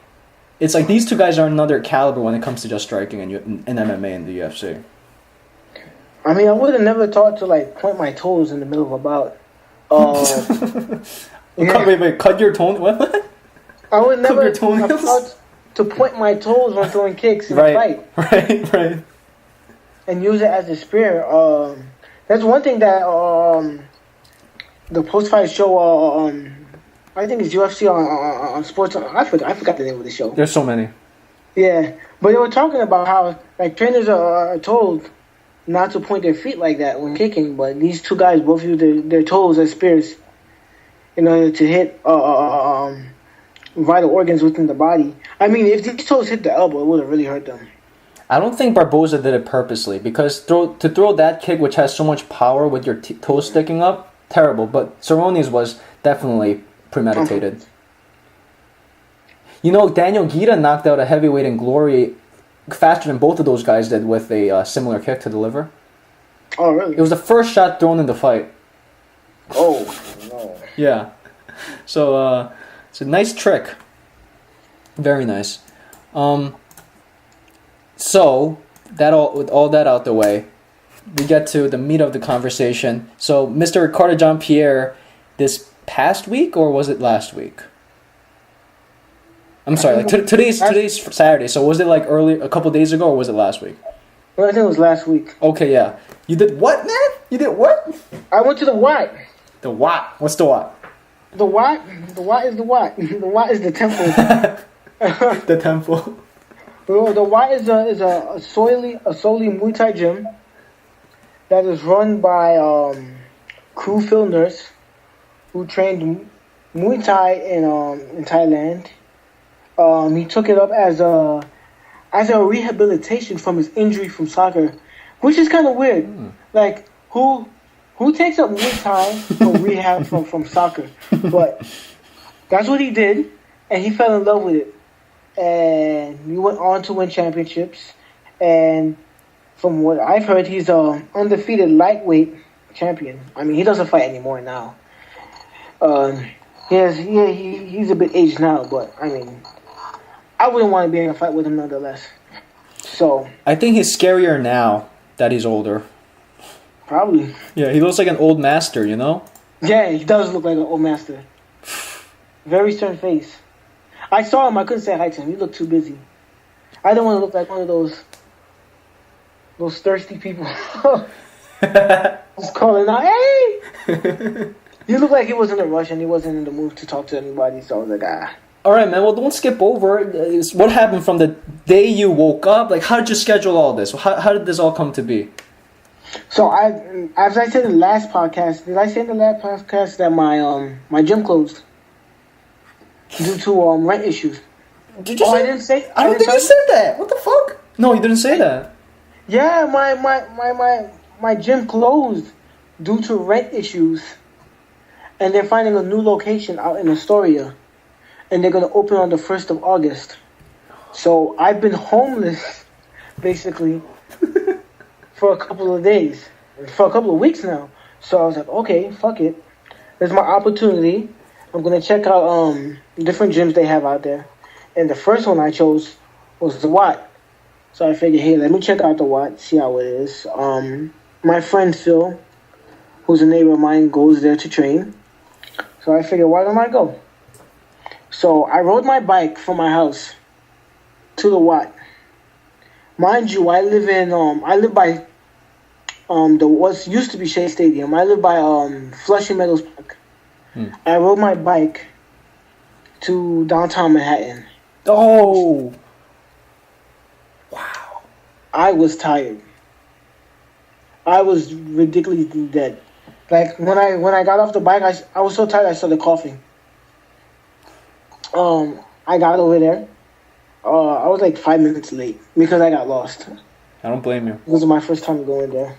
It's like these two guys are another caliber when it comes to just striking in MMA and the UFC. I mean, I would have never thought to like point my toes in the middle of a bout. Wait, cut your toe? What? I would never have thought to point my toes when throwing kicks in a fight. Right. And use it as a spear. That's one thing that the post-fight show, I think it's UFC on sports. I forgot the name of the show. There's so many. Yeah, but they were talking about how like trainers are told not to point their feet like that when kicking, but these two guys both use their toes as spears in order to hit vital organs within the body. I mean, if these toes hit the elbow, it would have really hurt them. I don't think Barboza did it purposely because to throw that kick, which has so much power with your toes sticking up, terrible. But Cerrone's was definitely premeditated. You know, Daniel Guida knocked out a heavyweight in Glory faster than both of those guys did with a similar kick to the liver. Oh, really? It was the first shot thrown in the fight. Oh, no. Yeah. So, it's a nice trick. Very nice. So, with all that out the way, we get to the meat of the conversation. So, Mr. Ricardo Jean-Pierre, this past week, or was it last week? I'm sorry, like today's Saturday, so was it like a couple days ago, or was it last week? Well, I think it was last week. Okay, yeah. You did what, man? You did what? I went to the Wat. The Wat? What's the Wat? The Wat? The Wat is the Wat. The Wat is the temple. The temple. The Wat is a solely Muay Thai gym that is run by Kru Phil Nurse, who trained Muay Thai in Thailand. He took it up as a rehabilitation from his injury from soccer, which is kind of weird. Like who takes up Muay Thai for rehab from soccer? But that's what he did, and he fell in love with it. And he went on to win championships. And from what I've heard, he's an undefeated lightweight champion. I mean, he doesn't fight anymore now. He's a bit aged now, but I mean, I wouldn't want to be in a fight with him nonetheless. So I think he's scarier now that he's older. Probably. Yeah, he looks like an old master, you know? Yeah, he does look like an old master. Very stern face. I saw him, I couldn't say hi to him. He looked too busy. I don't want to look like one of those thirsty people. Just calling out, hey! He looked like he was in a rush and he wasn't in the mood to talk to anybody, so I was like, All right, man. Well, don't skip over. What happened from the day you woke up? Like, how did you schedule all this? How did this all come to be? So as I said in the last podcast, did I say in the last podcast that my gym closed due to rent issues? Did you Oh, say? I didn't say. I don't think you said that. What the fuck? No, you didn't say that. Yeah, my gym closed due to rent issues, and they're finding a new location out in Astoria, and they're gonna open on the 1st of August. So I've been homeless, basically, for a couple of days, for a couple of weeks now. So I was like, okay, fuck it. There's my opportunity. I'm gonna check out different gyms they have out there. And the first one I chose was the Watt. So I figured, hey, let me check out the Watt, see how it is. My friend Phil, who's a neighbor of mine, goes there to train. So I figured, why don't I go? So I rode my bike from my house to the Watt. Mind you, I live by what used to be Shea Stadium. I live by Flushing Meadows Park. I rode my bike to downtown Manhattan. Oh, wow! I was tired. I was ridiculously dead. Like when I got off the bike, I was so tired I started coughing. I got over there. I was like 5 minutes late because I got lost. I don't blame you. It was my first time going there.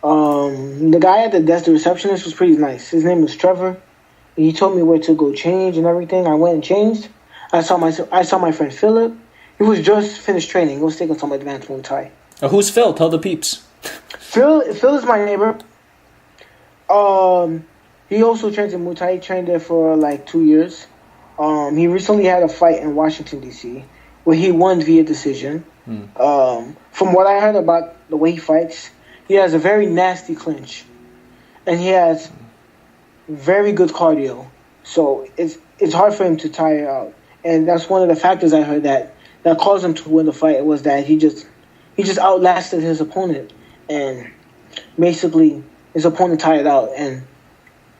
The guy at the desk, the receptionist, was pretty nice. His name was Trevor. He told me where to go change and everything. I went and changed. I saw my friend Philip. He was just finished training. He was taking some advanced Muay Thai. Who's Phil? Tell the peeps. Phil is my neighbor. He also trains in Muay Thai. He trained there for like 2 years. He recently had a fight in Washington, D.C., where he won via decision. From what I heard about the way he fights, he has a very nasty clinch. And he has very good cardio. So it's hard for him to tire out. And that's one of the factors I heard that caused him to win the fight, was that he just outlasted his opponent. And basically, his opponent tired out. And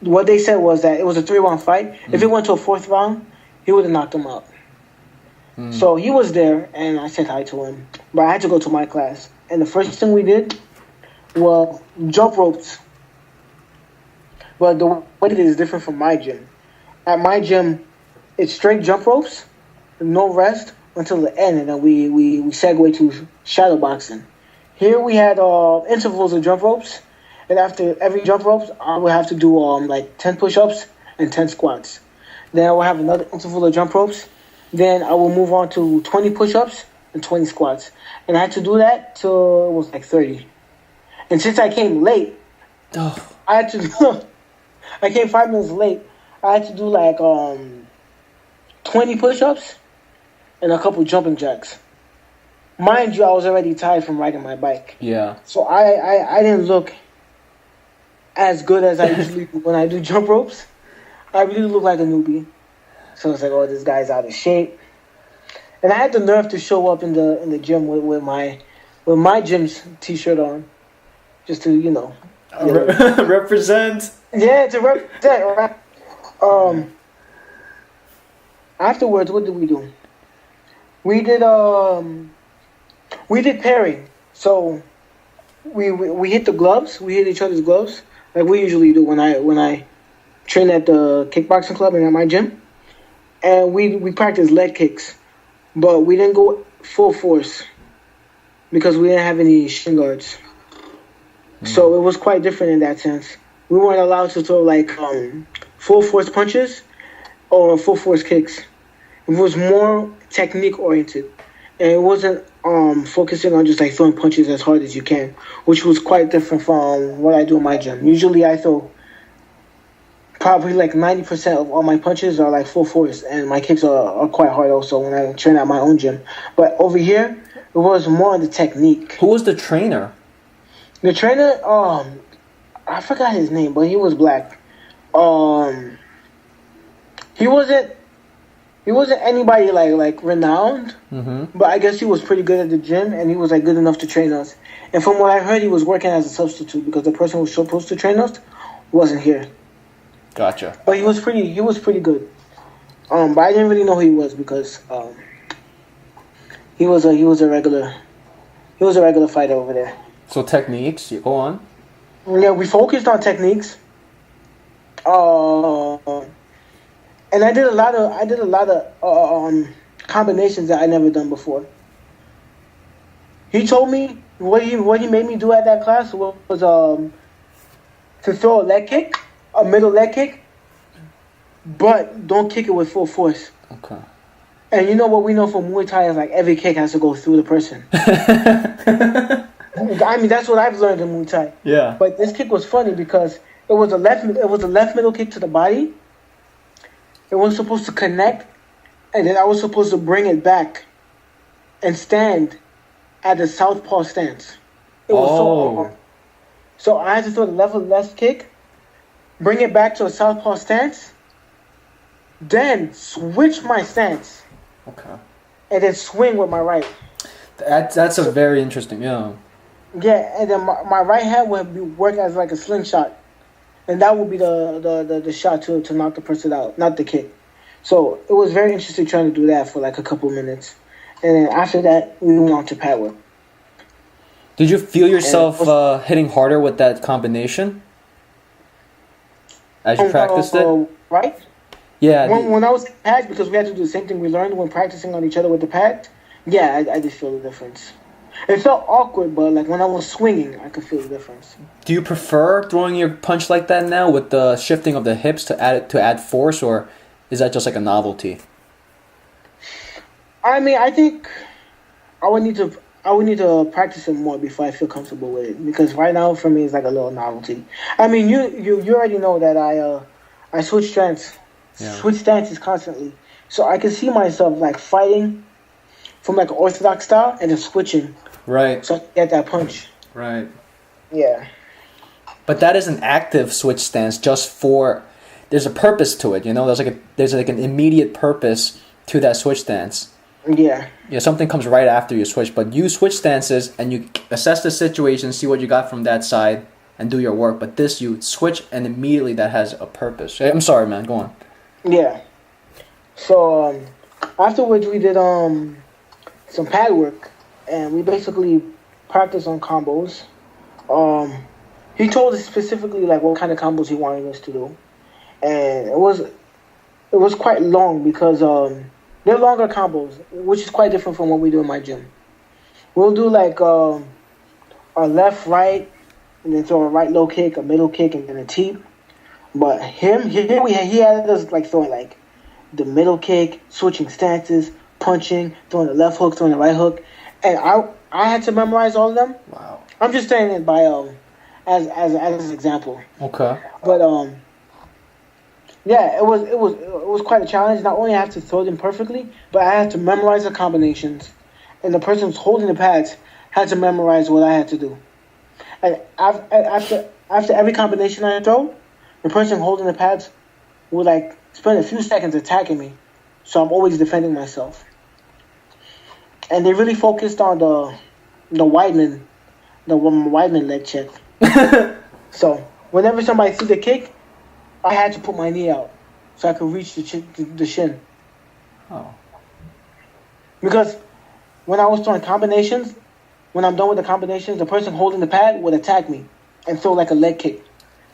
what they said was that it was a 3-round fight. If it went to a 4th round, he would have knocked him out. So he was there, and I said hi to him. But I had to go to my class. And the first thing we did was jump ropes. But the way it is different from my gym. At my gym, it's straight jump ropes, no rest until the end, and then we segue to shadow boxing. Here we had intervals of jump ropes, and after every jump ropes, I would have to do like 10 push-ups and 10 squats. Then I will have another interval of jump ropes. Then I will move on to 20 push-ups and 20 squats. And I had to do that till it was like 30. And since I came late, I had to I came 5 minutes late. I had to do like 20 push-ups and a couple jumping jacks. Mind you, I was already tired from riding my bike. Yeah. So I didn't look as good as I usually do when I do jump ropes. I really look like a newbie. So it's like, oh, this guy's out of shape. And I had the nerve to show up in the gym with my gym's t-shirt on, just to represent. Yeah, to represent. Right? Afterwards, what did we do? We did pairing. So we hit the gloves. We hit each other's gloves like we usually do when I train at the kickboxing club and at my gym. And we practiced leg kicks, but we didn't go full force because we didn't have any shin guards. So it was quite different in that sense. We weren't allowed to throw like full force punches or full force kicks. It was more technique oriented, and it wasn't focusing on just like throwing punches as hard as you can, which was quite different from what I do in my gym. Usually I throw probably like 90% of all my punches are like full force, and my kicks are quite hard also when I train at my own gym. But over here, it was more on the technique. Who was the trainer? The trainer, I forgot his name, but he was black. He wasn't anybody like renowned, but I guess he was pretty good at the gym, and he was like good enough to train us. And from what I heard, he was working as a substitute because the person who was supposed to train us wasn't here. Gotcha. But he was pretty good. But I didn't really know who he was because he was a regular fighter over there. So techniques, you go on. Yeah, we focused on techniques. And I did a lot of combinations that I never done before. He told me what he made me do at that class was to throw a leg kick, a middle leg kick, but don't kick it with full force. Okay. And you know what we know from Muay Thai is like every kick has to go through the person. I mean, that's what I've learned in Muay Thai. Yeah. But this kick was funny because it was a left middle kick to the body. It was supposed to connect, and then I was supposed to bring it back and stand at the southpaw stance. It was so I had to throw the left kick, bring it back to a southpaw stance, then switch my stance. Okay. And then swing with my right. That's a very interesting, yeah. Yeah, and then my right hand would work as like a slingshot. And that would be the shot to knock the person out, not the kick. So it was very interesting trying to do that for like a couple minutes. And then after that, we went on to pad work. Did you feel yourself hitting harder with that combination as you practiced it? Right? Yeah. When I was in pads, because we had to do the same thing we learned when practicing on each other with the pad, yeah, I did feel the difference. It felt awkward, but like when I was swinging, I could feel the difference. Do you prefer throwing your punch like that now with the shifting of the hips to add force, or is that just like a novelty? I mean, I think I would need to practice it more before I feel comfortable with it, because right now for me it's like a little novelty. I mean, you already know that I switch stances constantly, so I can see myself like fighting from like an orthodox style and then switching. Right. So I can get that punch. Right. Yeah. But that is an active switch stance just for. There's a purpose to it, you know. There's like an immediate purpose to that switch stance. Yeah. Yeah. Something comes right after you switch, but you switch stances and you assess the situation, see what you got from that side, and do your work. But this, you switch and immediately that has a purpose. I'm sorry, man. Go on. Yeah. So afterwards, we did some pad work, and we basically practiced on combos. He told us specifically like what kind of combos he wanted us to do, and it was quite long because they're longer combos, which is quite different from what we do in my gym. We'll do like a left, right, and then throw a right low kick, a middle kick, and then a teep. But he had us like throwing like the middle kick, switching stances, punching, throwing the left hook, throwing the right hook, and I had to memorize all of them. Wow. I'm just saying it by as an example. Okay. But yeah, it was quite a challenge. Not only I have to throw them perfectly, but I had to memorize the combinations, and the person who's holding the pads had to memorize what I had to do. And after every combination I throw, the person holding the pads would like spend a few seconds attacking me, so I'm always defending myself. And they really focused on the Weidman leg check. So whenever somebody threw the kick, I had to put my knee out so I could reach the shin. Oh. Because when I was throwing combinations, when I'm done with the combinations, the person holding the pad would attack me and throw like a leg kick,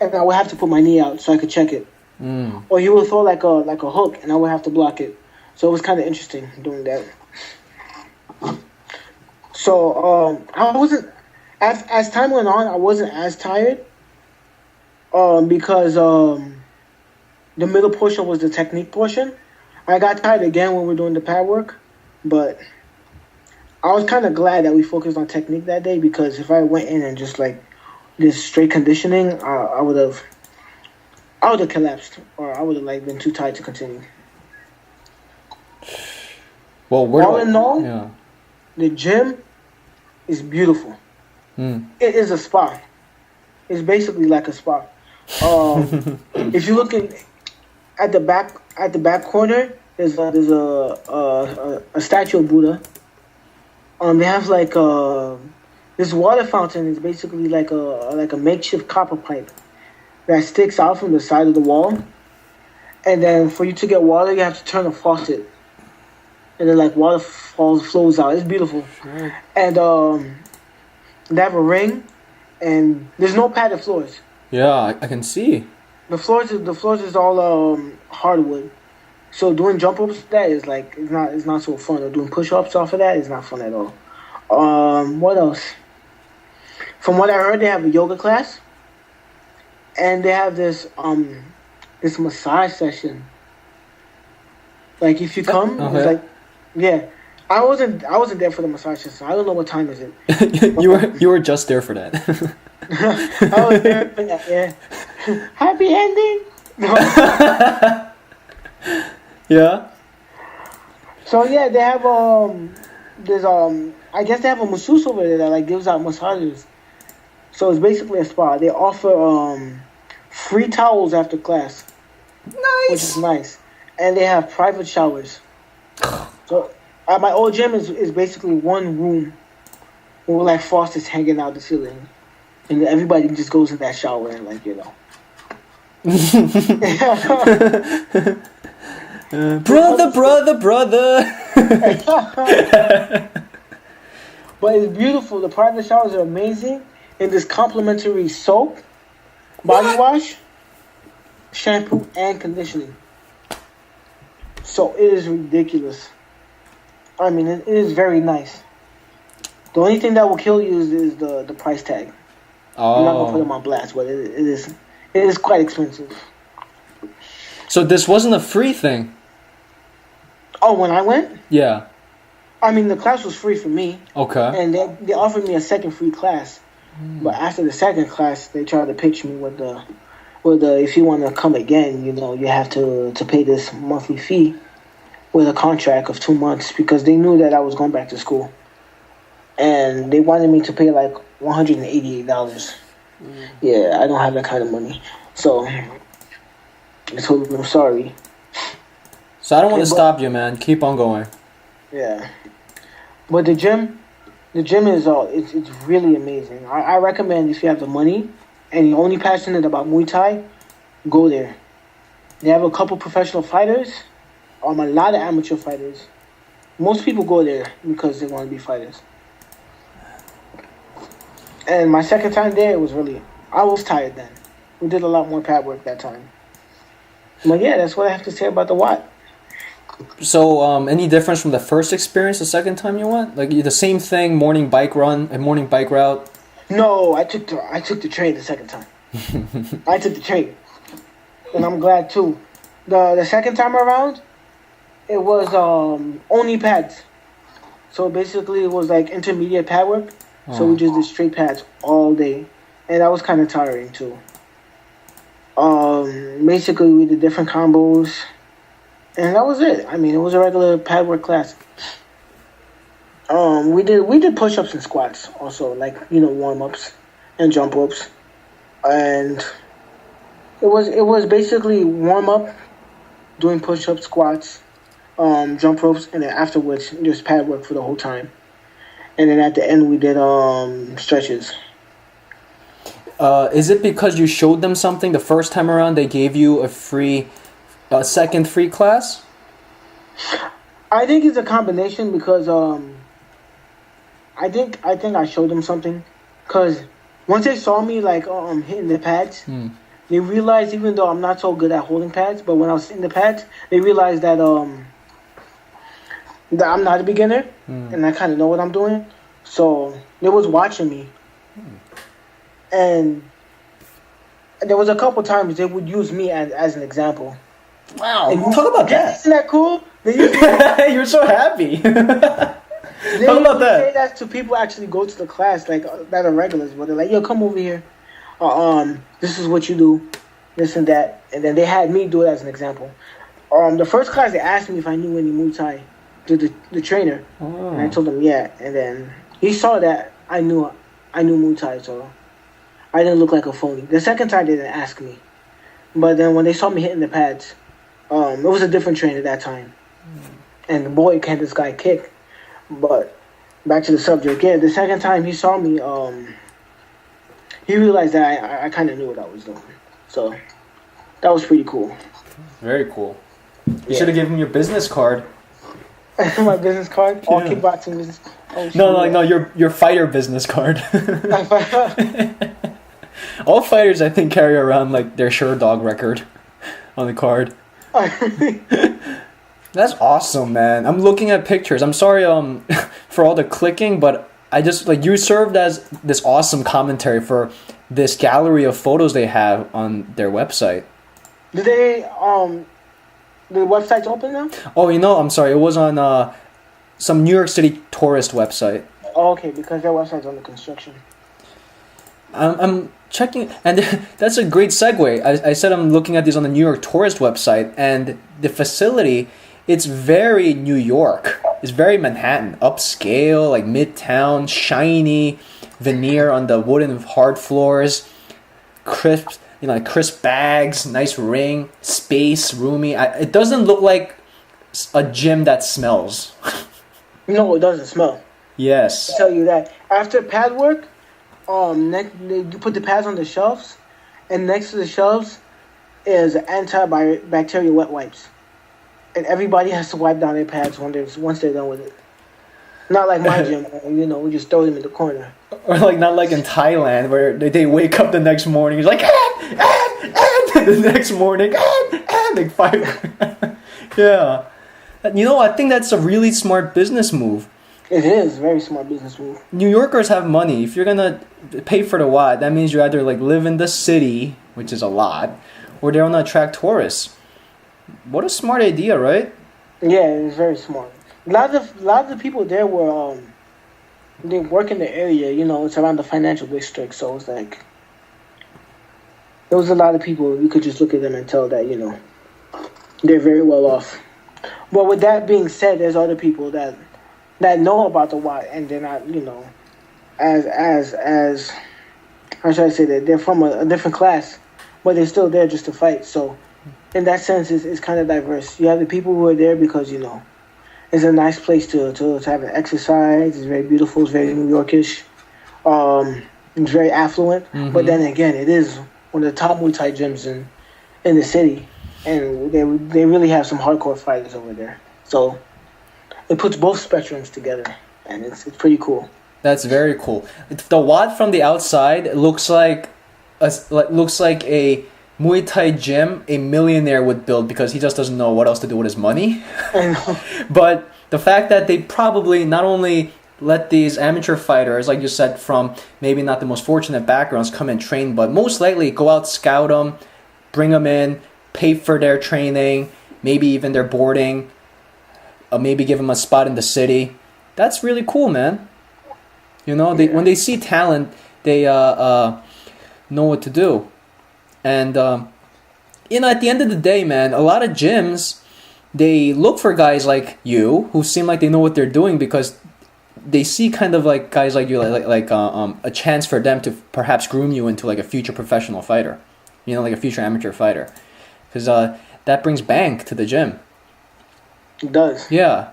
and I would have to put my knee out so I could check it. Mm. Or he would throw like a hook, and I would have to block it. So it was kind of interesting doing that. So I wasn't as time went on, I wasn't as tired because the middle portion was the technique portion. I got tired again when we were doing the pad work, but I was kind of glad that we focused on technique that day, because if I went in and just like this straight conditioning, I would have collapsed, or I would have like been too tired to continue. Well, all in all, yeah. The gym is beautiful. Mm. It is a spa. It's basically like a spa. If you look at the back corner, there's a statue of Buddha. They have like this water fountain is basically like a makeshift copper pipe that sticks out from the side of the wall, And then for you to get water, you have to turn a faucet. And then like water flows out. It's beautiful. And they have a ring, and there's no padded floors. Yeah, I can see. The floors is all hardwood. So doing jump ropes, that is like it's not so fun. Or doing push ups off of that is not fun at all. What else? From what I heard, they have a yoga class, and they have this massage session. Like if you come, it's like, yeah. I wasn't there for the massage session. I don't know what time is it. you were just there for that. I was there for that. Yeah. Happy ending. Yeah. So yeah, they have there's I guess they have a masseuse over there that like gives out massages. So it's basically a spa. They offer free towels after class. Nice. Which is nice. And they have private showers. So my old gym is basically one room with like faucets hanging out the ceiling. And everybody just goes in that shower and like, you know. Brother. But it's beautiful. The private showers are amazing. And this complimentary soap, body wash, shampoo, and conditioning. So it is ridiculous. I mean, it is very nice. The only thing that will kill you is the price tag. I'm not gonna put them on blast, but it is quite expensive. So this wasn't a free thing? Oh, when I went? Yeah. I mean, the class was free for me. Okay. And they offered me a second free class. But after the second class, they tried to pitch me with the if you want to come again, you know, you have to pay this monthly fee with a contract of 2 months, because they knew that I was going back to school. And they wanted me to pay like $188. Yeah, I don't have that kind of money. So I told them I'm sorry. So I don't want to stop you, man. Keep on going. Yeah. But the gym is it's really amazing. I recommend, if you have the money and you're only passionate about Muay Thai, go there. They have a couple professional fighters, a lot of amateur fighters. Most people go there because they want to be fighters. And my second time there, I was tired then. We did a lot more pad work that time. But yeah, that's what I have to say about the Watt. So, any difference from the first experience, the second time you went? Like the same thing, morning bike run and morning bike route? No, I took the train the second time. I took the train, and I'm glad too. The second time around, it was only pads. So basically, it was like intermediate pad work. So we just did straight pads all day, and that was kind of tiring too. Basically, we did different combos. And that was it. I mean, it was a regular pad work class. We did push-ups and squats also, like, you know, warm-ups and jump ropes. And it was basically warm-up, doing push-ups, squats, jump ropes, and then afterwards just pad work for the whole time. And then at the end we did stretches. Is it because you showed them something the first time around, they gave you a second free class? I think it's a combination, because I think I showed them something, because once they saw me like hitting the pads, they realized, even though I'm not so good at holding pads, but when I was in the pads, they realized that that I'm not a beginner and I kind of know what I'm doing. So they was watching me, and there was a couple times they would use me as an example. Wow, talk about that. Isn't that cool? You're so happy. Talk about that. They say that to people who actually go to the class, like that are regulars, but they're like, "Yo, come over here. This is what you do, this and that." And then they had me do it as an example. The first class, they asked me if I knew any Muay Thai, the trainer, and I told them yeah. And then he saw that I knew Muay Thai, so I didn't look like a phony. The second time, they didn't ask me, but then when they saw me hitting the pads, it was a different trainer that time. And the boy had this guy kick. But back to the subject. Yeah, the second time he saw me, he realized that I kind of knew what I was doing. So that was pretty cool. Very cool. You should have given him your business card. My business card, AllKickboxing business. Oh, No, your fighter business card. All fighters, I think, carry around like their Dog record on the card. That's awesome, man. I'm looking at pictures. I'm sorry for all the clicking, but I just like you served as this awesome commentary for this gallery of photos they have on their website. Did they the website's open now? Oh, I'm sorry. It was on some New York City tourist website. Oh, okay, because their website's under construction. I'm checking, and that's a great segue. I said I'm looking at these on the New York tourist website, and the facility, it's very New York. It's very Manhattan, upscale, like midtown, shiny, veneer on the wooden hard floors, crisp, crisp bags, nice ring, space, roomy. It doesn't look like a gym that smells. No, it doesn't smell. Yes. I'll tell you that. After pad work, you put the pads on the shelves, and next to the shelves is antibacterial wet wipes. And everybody has to wipe down their pads once they're done with it. Not like my gym, we just throw them in the corner. Or not like in Thailand where they wake up the next morning, it's like, and the next morning, and like five. Yeah. I think that's a really smart business move. It is a very smart business move. New Yorkers have money. If you're gonna pay for the watt, that means you either live in the city, which is a lot, or they don't attract tourists. What a smart idea, right? Yeah, it's very smart. A lot of the people there were they work in the area. It's around the financial district, so it's like there was a lot of people. You could just look at them and tell that they're very well off. But with that being said, there's other people that know about the watt, and they're not, as how should I say that, they're from a different class, but they're still there just to fight. So in that sense, it's kind of diverse. You have the people who are there because, it's a nice place to have an exercise. It's very beautiful. It's very New Yorkish. It's very affluent. Mm-hmm. But then again, it is one of the top Muay Thai gyms in the city. And they really have some hardcore fighters over there. So it puts both spectrums together, and it's pretty cool. That's very cool. The watt from the outside looks like a Muay Thai gym a millionaire would build because he just doesn't know what else to do with his money. I know. But the fact that they probably not only let these amateur fighters, like you said, from maybe not the most fortunate backgrounds come and train, but most likely go out, scout them, bring them in, pay for their training, maybe even their boarding, maybe give them a spot in the city. That's really cool, man. When they see talent, they know what to do. And, at the end of the day, man, a lot of gyms, they look for guys like you who seem like they know what they're doing because they see kind of like guys like you, like a chance for them to perhaps groom you into like a future professional fighter, like a future amateur fighter. Because that brings bank to the gym. It does. Yeah.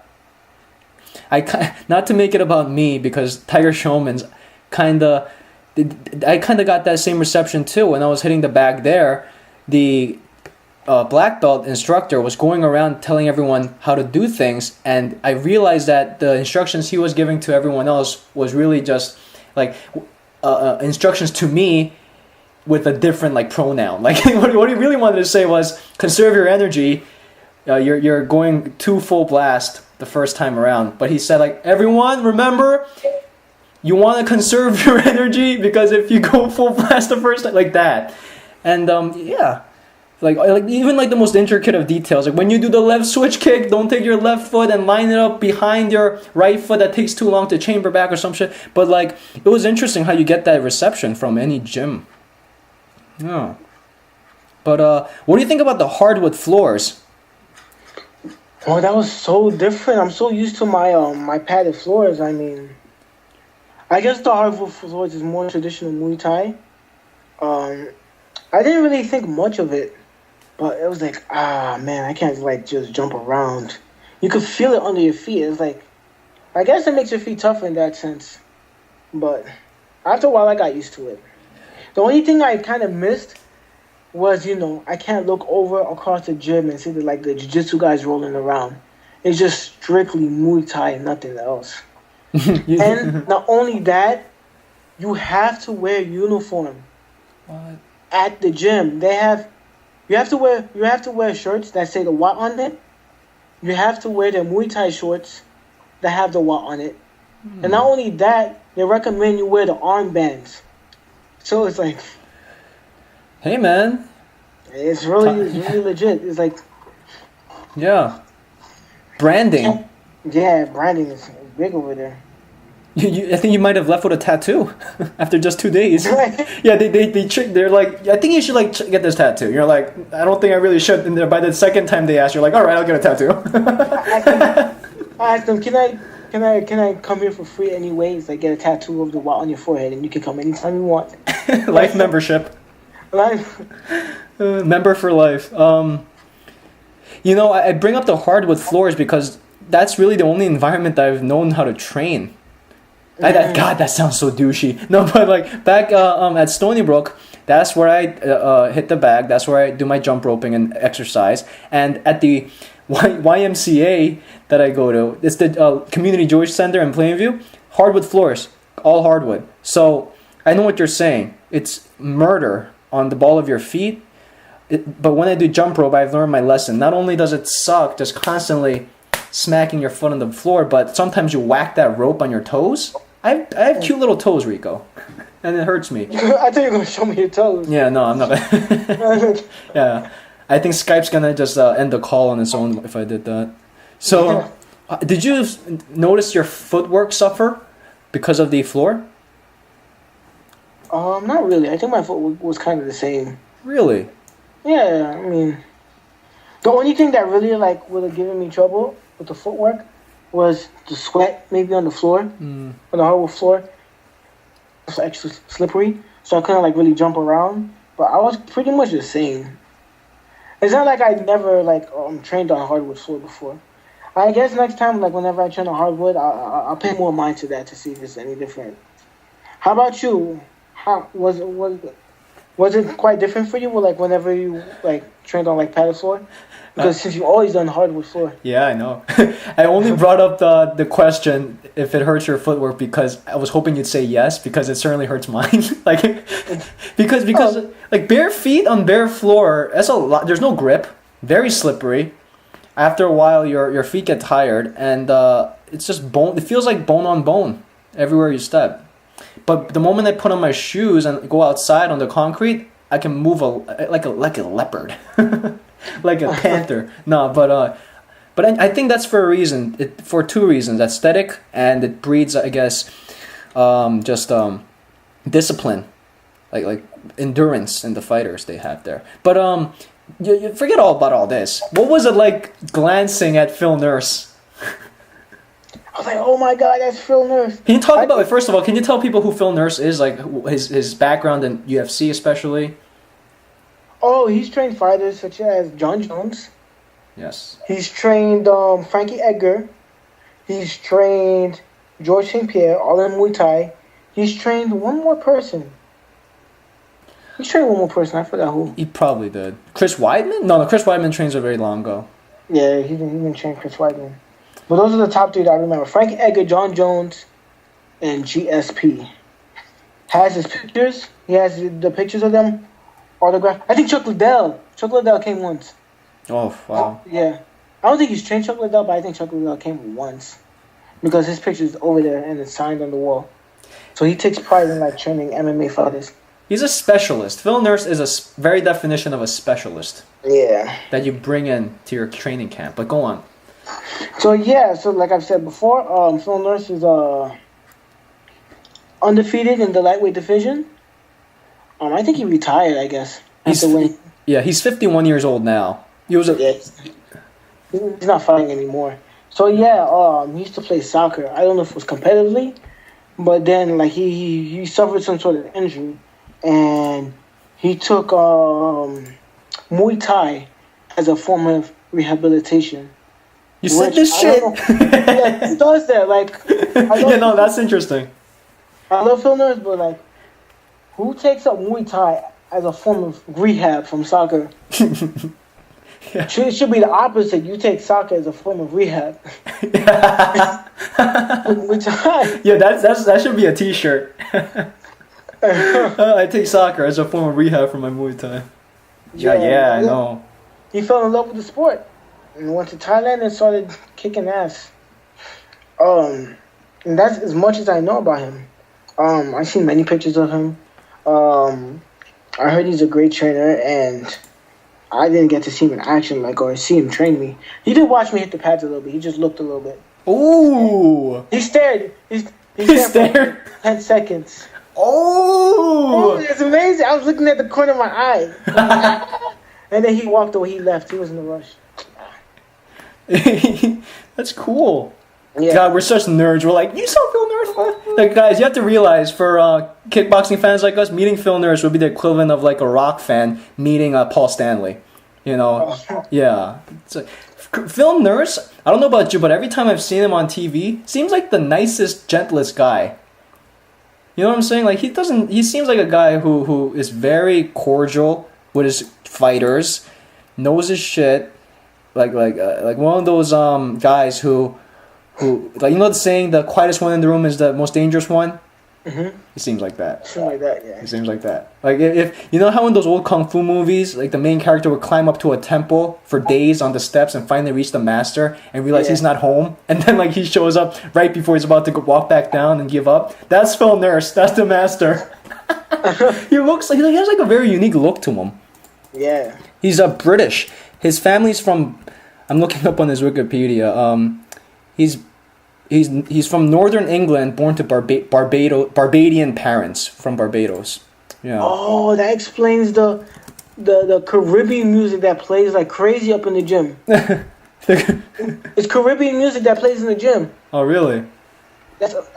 Not to make it about me, because Tiger Showman's I kind of got that same reception too. When I was hitting the bag there, the black belt instructor was going around telling everyone how to do things, and I realized that the instructions he was giving to everyone else was really just like instructions to me with a different pronoun. What he really wanted to say was conserve your energy. You're going too full blast the first time around, but he said everyone remember, you want to conserve your energy because if you go full blast the first time like that, and yeah, even the most intricate of details, when you do the left switch kick, don't take your left foot and line it up behind your right foot. That takes too long to chamber back or some shit. But it was interesting how you get that reception from any gym. Yeah. But what do you think about the hardwood floors? Oh, that was so different. I'm so used to my padded floors. I mean, I guess the hardwood floors is more traditional Muay Thai. I didn't really think much of it, but it was man, I can't just jump around. You could feel it under your feet. It's I guess it makes your feet tougher in that sense. But after a while, I got used to it. The only thing I kind of missed was, I can't look over across the gym and see the jiu-jitsu guys rolling around. It's just strictly Muay Thai and nothing else. And not only that, you have to wear uniform. What? At the gym. You have to wear shirts that say the what on it. You have to wear the Muay Thai shorts that have the what on it. And not only that, they recommend you wear the armbands. So it's like, hey man, it's really legit. It's like, yeah, branding. Yeah, branding is big over there. I think you might have left with a tattoo after just 2 days. Yeah, they're like, I think you should get this tattoo. You're like, I don't think I really should. And by the second time they ask, you're like, all right, I'll get a tattoo. I asked them, can I come here for free anyways? Like, get a tattoo of the what on your forehead, and you can come anytime you want. Life membership. Member for life. I bring up the hardwood floors because that's really the only environment that I've known how to train. God, that sounds so douchey. No, but like back at Stony Brook, that's where I hit the bag. That's where I do my jump roping and exercise. And at the YMCA that I go to, it's the Community Jewish Center in Plainview. Hardwood floors, all hardwood. So I know what you're saying. It's murder on the ball of your feet. But when I do jump rope, I've learned my lesson. Not only does it suck just constantly smacking your foot on the floor, but sometimes you whack that rope on your toes. I have cute little toes, Rico, and it hurts me. I thought you were going to show me your toes. Yeah, no, I'm not. Yeah, I think Skype's going to just end the call on its own if I did that. So, did you notice your footwork suffer because of the floor? Not really. I think my foot was kind of the same. Really? Yeah, I mean, the only thing that really would have given me trouble with the footwork was the sweat maybe on the floor, on the hardwood floor. It's extra slippery, so I couldn't really jump around. But I was pretty much the same. It's not like I never trained on a hardwood floor before. I guess next time, whenever I train on hardwood, I'll pay more mind to that to see if it's any different. How about you? How was it quite different for you? Whenever you trained on padded floor? Because since you've always done hardwood floor. Yeah, I know. I only brought up the question if it hurts your footwork because I was hoping you'd say yes, because it certainly hurts mine. Because bare feet on bare floor, that's a lot. There's no grip, very slippery. After a while, your feet get tired, and it's just bone. It feels like bone on bone everywhere you step. But the moment I put on my shoes and go outside on the concrete, I can move like a leopard. Like a panther. No, but I think that's for a reason. For two reasons: aesthetic, and it breeds, I guess, discipline, like endurance in the fighters they have there. But you forget all about all this. What was it like glancing at Phil Nurse? I was like, oh my God, that's Phil Nurse. Can you talk about it? First of all, can you tell people who Phil Nurse is, his background in UFC especially? Oh, he's trained fighters such as John Jones. Yes. He's trained Frankie Edgar. He's trained George St. Pierre, all in Muay Thai. He's trained one more person. I forgot who. He probably did. Chris Weidman? No, Chris Weidman trains a very long ago. Yeah, he didn't train Chris Weidman. But those are the top three that I remember. Frankie Edgar, John Jones, and GSP. Has his pictures. He has the pictures of them autographed. I think Chuck Liddell. Chuck Liddell came once. Oh, wow. Yeah. I don't think he's trained Chuck Liddell, but I think Chuck Liddell came once. Because his picture's over there and it's signed on the wall. So he takes pride in training MMA fighters. He's a specialist. Phil Nurse is a very definition of a specialist. Yeah. That you bring in to your training camp. But go on. So like I've said before, Phil Nurse is undefeated in the lightweight division. I think he retired, I guess. He's 51 years old now. He's not fighting anymore. So he used to play soccer. I don't know if it was competitively, but then he suffered some sort of injury, and he took Muay Thai as a form of rehabilitation. You said this shit. Yeah, he does that. That's interesting. I love Phil Nurse, but who takes up Muay Thai as a form of rehab from soccer. Yeah. It should be the opposite. You take soccer as a form of rehab. Which Yeah, that should be a T-shirt. I take soccer as a form of rehab for my Muay Thai. Yeah, I know. He fell in love with the sport and went to Thailand and started kicking ass. And that's as much as I know about him. I've seen many pictures of him. I heard he's a great trainer, and I didn't get to see him in action, or see him train me. He did watch me hit the pads a little bit. He just looked a little bit. Ooh! He stared. He stared? For 10 seconds. Oh! It's amazing. I was looking at the corner of my eye. And then he walked away. He left. He was in a rush. That's cool. Yeah. God, we're such nerds. We're like, you saw Phil Nurse? Like, guys, you have to realize, for kickboxing fans like us, meeting Phil Nurse would be the equivalent of like a rock fan meeting Paul Stanley. You know? Yeah. It's like, Phil Nurse, I don't know about you, but every time I've seen him on TV, seems like the nicest, gentlest guy. You know what I'm saying? Like, he seems like a guy who is very cordial with his fighters, knows his shit, like one of those guys who like, you know the saying, the quietest one in the room is the most dangerous one? Mm-hmm. He seems like that. Something like that, yeah. He seems like that. Like, if you know how in those old kung fu movies, like the main character would climb up to a temple for days on the steps and finally reach the master and realize he's not home, and then like he shows up right before he's about to walk back down and give up. That's Phil Nurse. That's the master. He looks like, he has like a very unique look to him. Yeah. He's British. His family's from, I'm looking up on his Wikipedia. He's from Northern England, born to Barbadian parents from Barbados. Yeah. Oh, that explains the Caribbean music that plays like crazy up in the gym. It's Caribbean music that plays in the gym. Oh, really?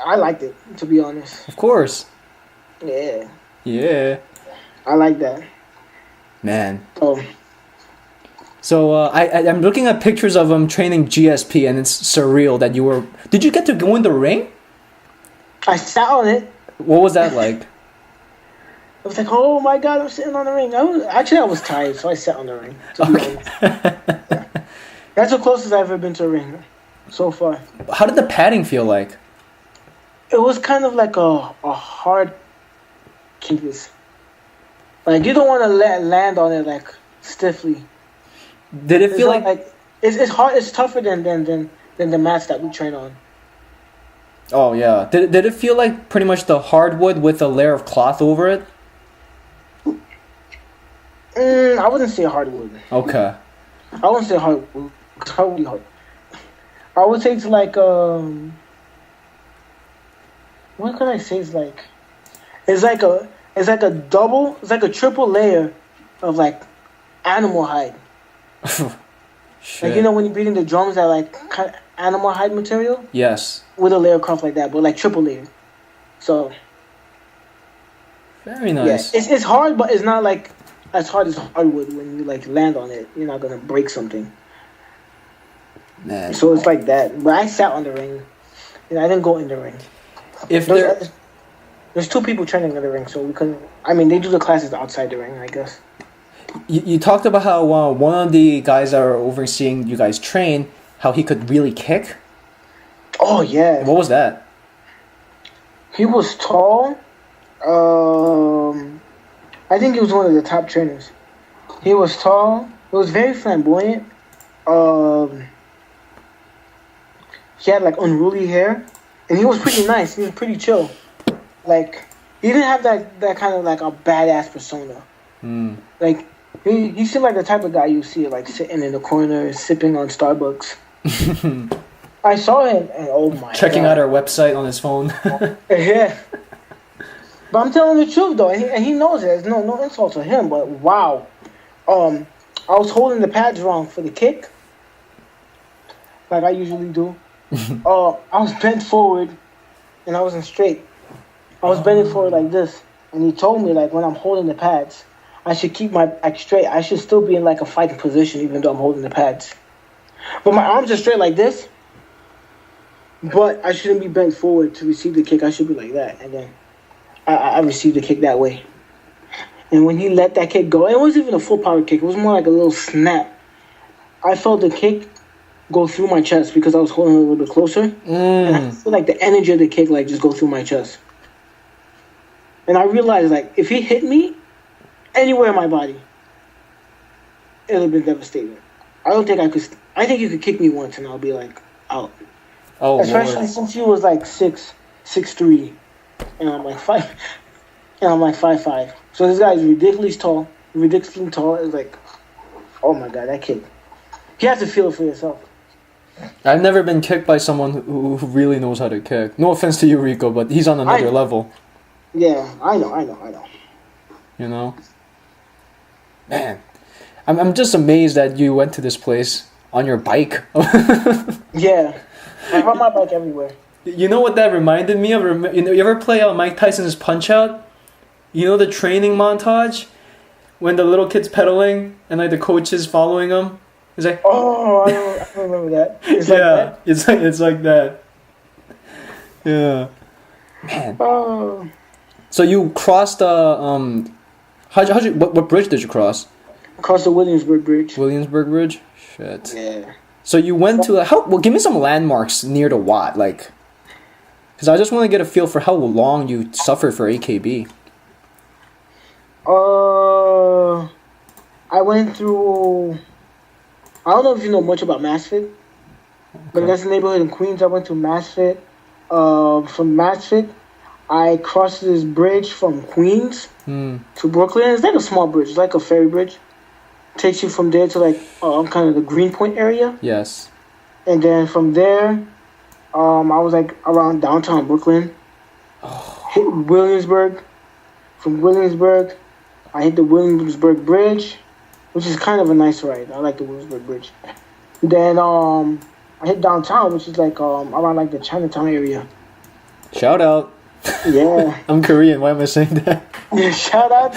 I liked it, to be honest. Of course. Yeah. Yeah. I like that. Man. Oh. So I'm looking at pictures of him training GSP, and it's surreal that you were... Did you get to go in the ring? I sat on it. What was that like? I was like, oh my God, I'm sitting on the ring. I was tired, so I sat on the ring, to be honest. Yeah. That's the closest I've ever been to a ring so far. How did the padding feel like? It was kind of like a hard canvas. Like, you don't want to land on it like stiffly. Did it feel like it's hard? It's tougher than the mats that we train on. Oh yeah. Did it feel like pretty much the hardwood with a layer of cloth over it? I wouldn't say hardwood. Okay. I wouldn't say hardwood. Hard. I would say it's like what could I say? It's like a triple layer of like animal hide. Shit. Like, you know when you're beating the drums, that like animal hide material? Yes. With a layer of cloth like that, but like triple layer. So very nice. Yeah, it's hard, but it's not like as hard as hardwood. When you like land on it, you're not gonna break something. Man. So it's like that. But I sat on the ring. I didn't go in the ring. There's two people training in the ring, so we couldn't. I mean, they do the classes outside the ring, I guess. You talked about how one of the guys that are overseeing you guys train, how he could really kick. Oh yeah. What was that? He was tall. I think he was one of the top trainers. He was tall. He was very flamboyant. He had like unruly hair, and he was pretty nice. He was pretty chill. Like, he didn't have that kind of like a badass persona. Like, he seemed like the type of guy you see like sitting in the corner sipping on Starbucks. I saw him, and oh my Checking God. out our website on his phone. Yeah. But I'm telling the truth though, and he knows it. There's no insult to him, but wow. I was holding the pads wrong for the kick, like I usually do. I was bent forward, and I wasn't straight. I was bending forward like this, and he told me like when I'm holding the pads, I should keep my back straight. I should still be in like a fighting position even though I'm holding the pads. But my arms are straight like this. But I shouldn't be bent forward to receive the kick. I should be like that, and then I receive the kick that way. And when he let that kick go, it wasn't even a full power kick. It was more like a little snap. I felt the kick go through my chest because I was holding it a little bit closer. And I feel like the energy of the kick like just go through my chest. And I realized like if he hit me anywhere in my body, it would have been devastating. I don't think I could. I think you could kick me once and I'll be like out. Oh, especially Lord. since he was like 6'3", and I'm like 5, and I'm like 5'5". So this guy is ridiculously tall. It's like, oh my god, that kick. You have to feel it for yourself. I've never been kicked by someone who really knows how to kick. No offense to you, Rico, but he's on another level. Yeah, I know. You know? Man, I'm just amazed that you went to this place on your bike. Yeah, I ride my bike everywhere. You know what that reminded me of? You ever play Mike Tyson's Punch-Out? You know the training montage? When the little kid's pedaling and like the coach is following him? It's like, oh, I don't remember that. It's yeah, like that? it's like that. Yeah. Man. Oh. So you crossed what bridge did you cross? Across the Williamsburg Bridge. Williamsburg Bridge? Shit. Yeah. So you went to give me some landmarks near the Watt, like, because I just want to get a feel for how long you suffered for AKB. I went through. I don't know if you know much about Masfit, but that's a neighborhood in Queens. I went to Masfit. From Masfit, I crossed this bridge from Queens to Brooklyn. It's like a small bridge. It's like a ferry bridge. Takes you from there to like kind of the Greenpoint area. Yes. And then from there, I was like around downtown Brooklyn. Hit Williamsburg. From Williamsburg, I hit the Williamsburg Bridge, which is kind of a nice ride. I like the Williamsburg Bridge. Then I hit downtown, which is like around like the Chinatown area. Shout out. Yeah. I'm Korean. Why am I saying that? Yeah, shout out.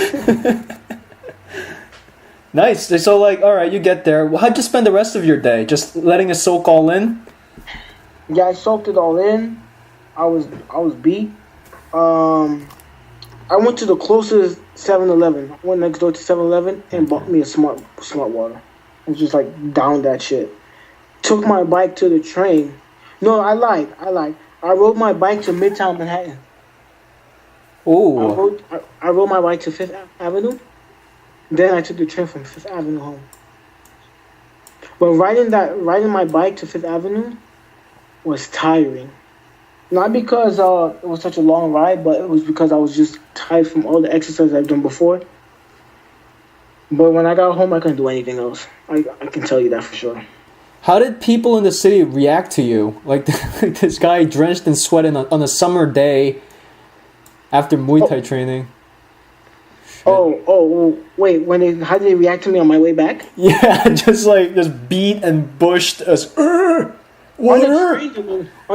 Nice. So like, all right, you get there. How'd you spend the rest of your day? Just letting it soak all in? Yeah, I soaked it all in. I was beat. I went to the closest 7-Eleven. I went next door to 7-Eleven and bought me a smart water. And just like downed that shit. Took my bike to the train. No, I lied. I rode my bike to Midtown Manhattan. Oh. I rode my bike to Fifth Avenue. Then I took the train from Fifth Avenue home. But riding my bike to Fifth Avenue was tiring. Not because it was such a long ride, but it was because I was just tired from all the exercise I've done before. But when I got home, I couldn't do anything else. I can tell you that for sure. How did people in the city react to you? Like this guy drenched in sweat on a summer day after Muay Thai training. Wait. How did they react to me on my way back? Yeah, just beat and bushed as. On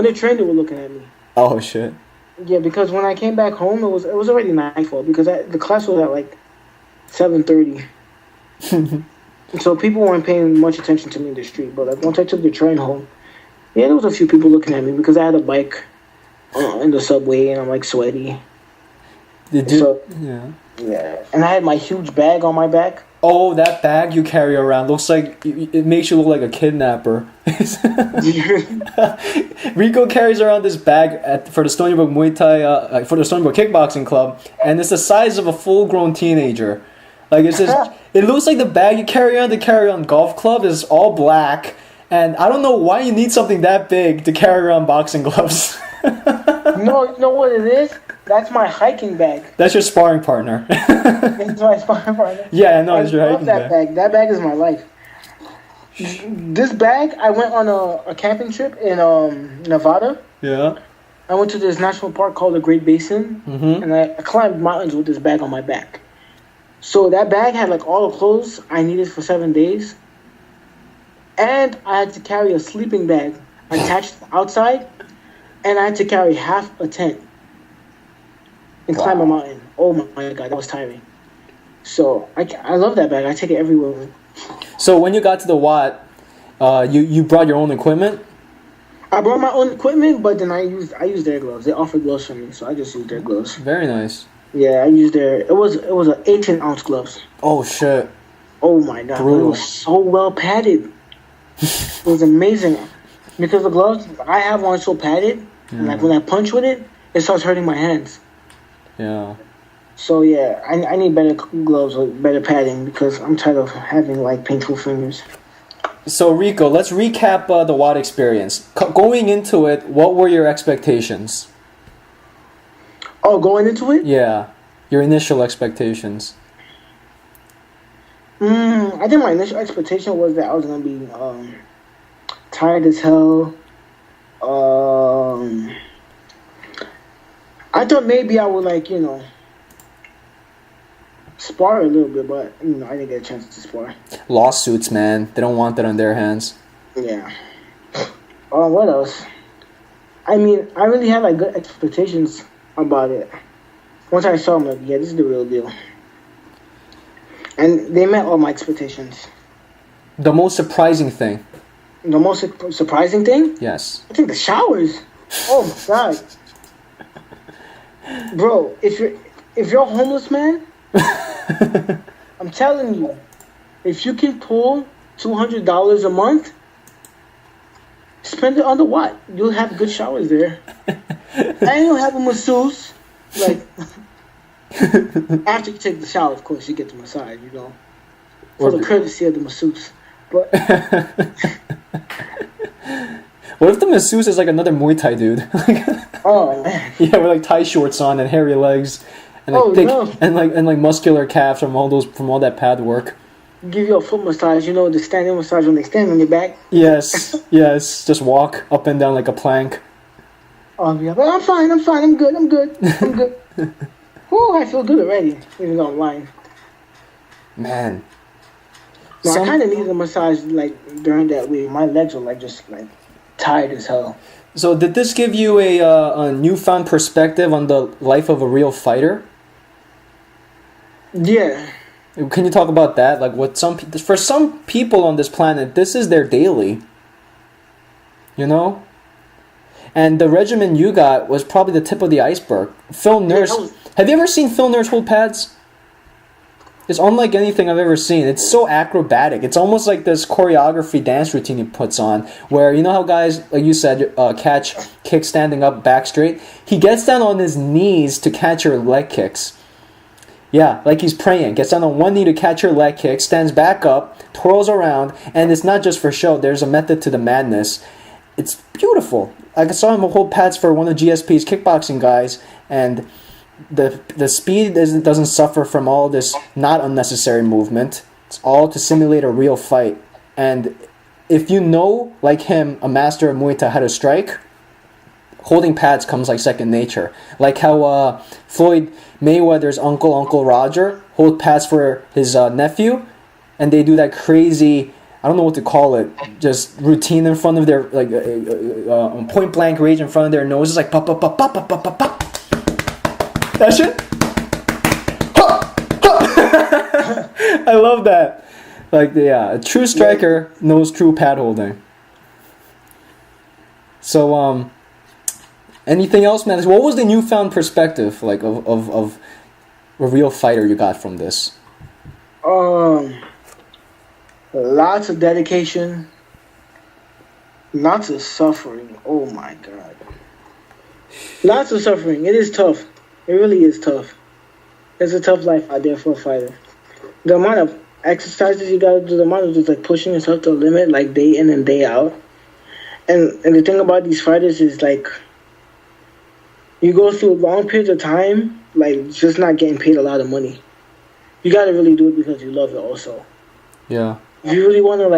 the train, they were looking at me. Oh shit. Yeah, because when I came back home, it was already nightfall because the class was at like 7:30. So people weren't paying much attention to me in the street. But like once I took the train home, yeah, there was a few people looking at me because I had a bike in the subway and I'm like sweaty. Yeah. Yeah, and I had my huge bag on my back. Oh, that bag you carry around looks like it makes you look like a kidnapper. Rico carries around this bag for the Stony Brook Muay Thai for the Stony Brook Kickboxing Club, and it's the size of a full-grown teenager. Like it's just, it looks like the bag you carry on golf club is all black, and I don't know why you need something that big to carry around boxing gloves. No, you know what it is? That's my hiking bag. That's your sparring partner. It's my sparring partner. Yeah, I know, it's your hiking bag. That bag is my life. This bag, I went on a camping trip in Nevada. Yeah. I went to this national park called the Great Basin, and I climbed mountains with this bag on my back. So that bag had like all the clothes I needed for 7 days, and I had to carry a sleeping bag attached outside, and I had to carry half a tent and climb a mountain. Oh my god, that was tiring. So I love that bag. I take it everywhere. So when you got to the Watt, you brought your own equipment? I brought my own equipment, but then I used their gloves. They offered gloves for me, so I just used their gloves. Very nice. Yeah, I used their. It was an 18-ounce gloves. Oh shit! Oh my god, Brutal. it was so well padded. It was amazing because the gloves I have on so padded, and like when I punch with it, it starts hurting my hands. Yeah. So yeah, I need better gloves with better padding because I'm tired of having like painful fingers. So Rico, let's recap the WOD experience. Going into it, what were your expectations? Oh, going into it? Yeah, your initial expectations. I think my initial expectation was that I was gonna be tired as hell. I thought maybe I would spar a little bit, but I didn't get a chance to spar. Lawsuits, man. They don't want that on their hands. Yeah. What else? I mean, I really had like good expectations about it. Once I saw them, like, yeah, this is the real deal. And they met all my expectations. The most surprising thing. The most surprising thing? Yes. I think the showers. Oh my god. Bro, if you're a homeless man, I'm telling you, if you can pull $200 a month, spend it on the what? You'll have good showers there. And you'll have a masseuse. Like, after you take the shower, of course, you get the massage, for the courtesy of the masseuse. But what if the masseuse is like another Muay Thai dude? oh man. Yeah, with like tie shorts on and hairy legs, and like thick and like muscular calves from all that pad work. Give you a foot massage, the standing massage when they stand on your back. Yes, yes. Just walk up and down like a plank. Oh yeah, but I'm fine. I'm good. Oh, I feel good already, even though I'm lying. Man. No, I kind of needed a massage like during that week. My legs were just tired as hell. So did this give you a newfound perspective on the life of a real fighter? Yeah. Can you talk about that? Like, for some people on this planet, this is their daily. And the regimen you got was probably the tip of the iceberg. Phil Nurse. Have you ever seen Phil Nurse hold pads? It's unlike anything I've ever seen. It's so acrobatic. It's almost like this choreography dance routine he puts on, where you know how guys, like you said, catch kicks standing up, back straight? He gets down on his knees to catch your leg kicks. Yeah, like he's praying. Gets down on one knee to catch your leg kick, stands back up, twirls around, and it's not just for show. There's a method to the madness. It's beautiful. I saw him hold pads for one of GSP's kickboxing guys, and the speed doesn't suffer from all this not unnecessary movement. It's all to simulate a real fight. And if you know, like him, a master of Muay Thai, how to strike, holding pads comes like second nature. Like how Floyd Mayweather's Uncle Roger hold pads for his nephew, and they do that crazy, I don't know what to call it, just routine in front of their, point blank range in front of their noses, like pop, pop, pop, pop, pop, pop, pop, pop. That shit? I love that. A true striker knows true pad holding. So, anything else, man? What was the newfound perspective, of a real fighter you got from this? Lots of dedication, lots of suffering. Oh my god. Lots of suffering. It is tough. It really is tough. It's a tough life out there for a fighter. The amount of exercises you gotta do, the amount of just pushing yourself to a limit, day in and day out. And the thing about these fighters is you go through long periods of time, just not getting paid a lot of money. You gotta really do it because you love it also. Yeah. If you really wanna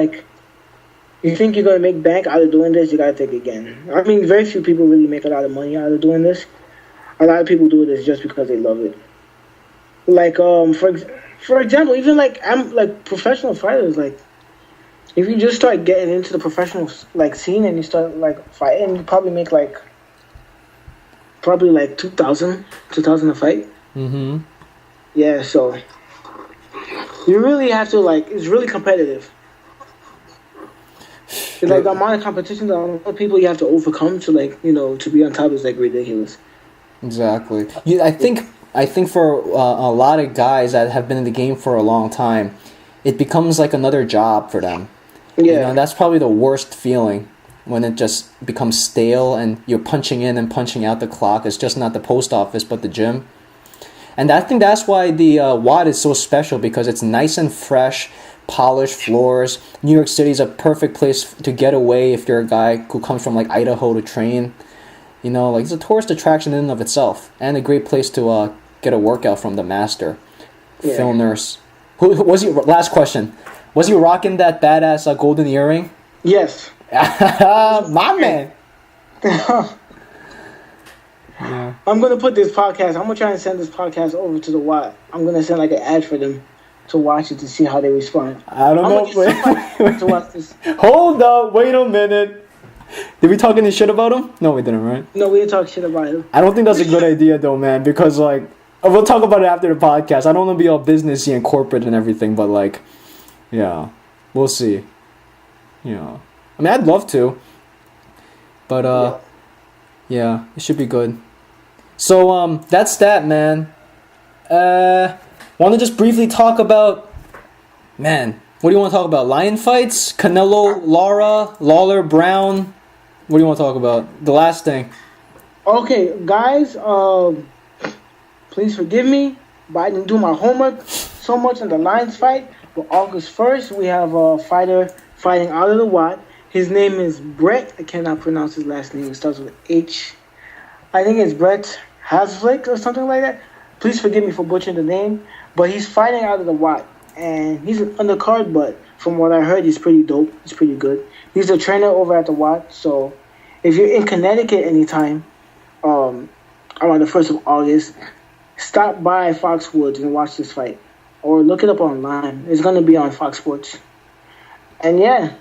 you think you're gonna make bank out of doing this, you gotta think again. I mean, very few people really make a lot of money out of doing this. A lot of people do this just because they love it. For example, even I'm professional fighters. If you just start getting into the professional scene and you start fighting, you probably make probably 2,000 a fight. Mm-hmm. Yeah, so you really have to it's really competitive. It's the amount of competition, the amount of people you have to overcome to to be on top is ridiculous. Exactly. I I think for a lot of guys that have been in the game for a long time, it becomes like another job for them. Yeah. You know, that's probably the worst feeling when it just becomes stale and you're punching in and punching out the clock. It's just not the post office, but the gym. And I think that's why the WOD is so special, because it's nice and fresh, polished floors. New York City is a perfect place to get away if you're a guy who comes from like Idaho to train. You know, like it's a tourist attraction in and of itself, and a great place to get a workout from the master, Phil Nurse. Who was he? Last question. Was he rocking that badass golden earring? Yes. My man. Yeah. I'm gonna put this podcast. I'm gonna try and send this podcast over to the WOD. I'm gonna send like an ad for them to watch it to see how they respond. I don't know. To watch this. Hold up. Wait a minute. Did we talk any shit about him? No, we didn't, right? No, we didn't talk shit about him. I don't think that's a good idea, though, man. Because like, we'll talk about it after the podcast. I don't want to be all businessy and corporate and everything, but like, yeah, we'll see. Yeah, I mean, I'd love to, but yeah, it should be good. So that's that, man. Want to just briefly talk about, man, what do you want to talk about? Lion fights? Canelo, Lawler, Brown? What do you want to talk about? The last thing. Okay, guys, please forgive me, but I didn't do my homework so much on the Lions fight. But August 1st, we have a fighter fighting out of the WOD. His name is Brett. I cannot pronounce his last name. It starts with H. I think it's Brett Haslick or something like that. Please forgive me for butchering the name. But he's fighting out of the WOD. And he's an undercard, but from what I heard, he's pretty dope. He's pretty good. He's a trainer over at the WOD. So if you're in Connecticut anytime, around the 1st of August, stop by Foxwoods and watch this fight. Or look it up online. It's going to be on Fox Sports. And yeah,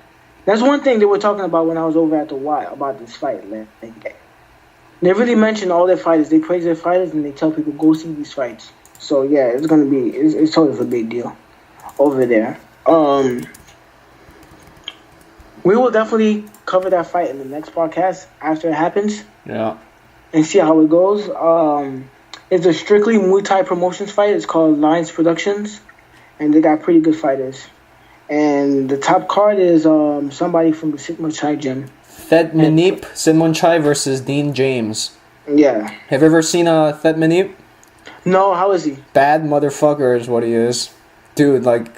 that's one thing they were talking about when I was over at the WOD about this fight. Man. They really mention all their fighters. They praise their fighters and they tell people, go see these fights. So yeah, it's going to be, it's sort of a big deal over there. We will definitely cover that fight in the next podcast after it happens. Yeah. And see how it goes. It's a strictly Muay Thai promotions fight. It's called Lions Productions. And they got pretty good fighters. And the top card is somebody from the Sigma Chai gym. Thet Manip, Simon Chai versus Dean James. Yeah. Have you ever seen Thet Manip? No, how is he? Bad motherfucker is what he is. Dude, like,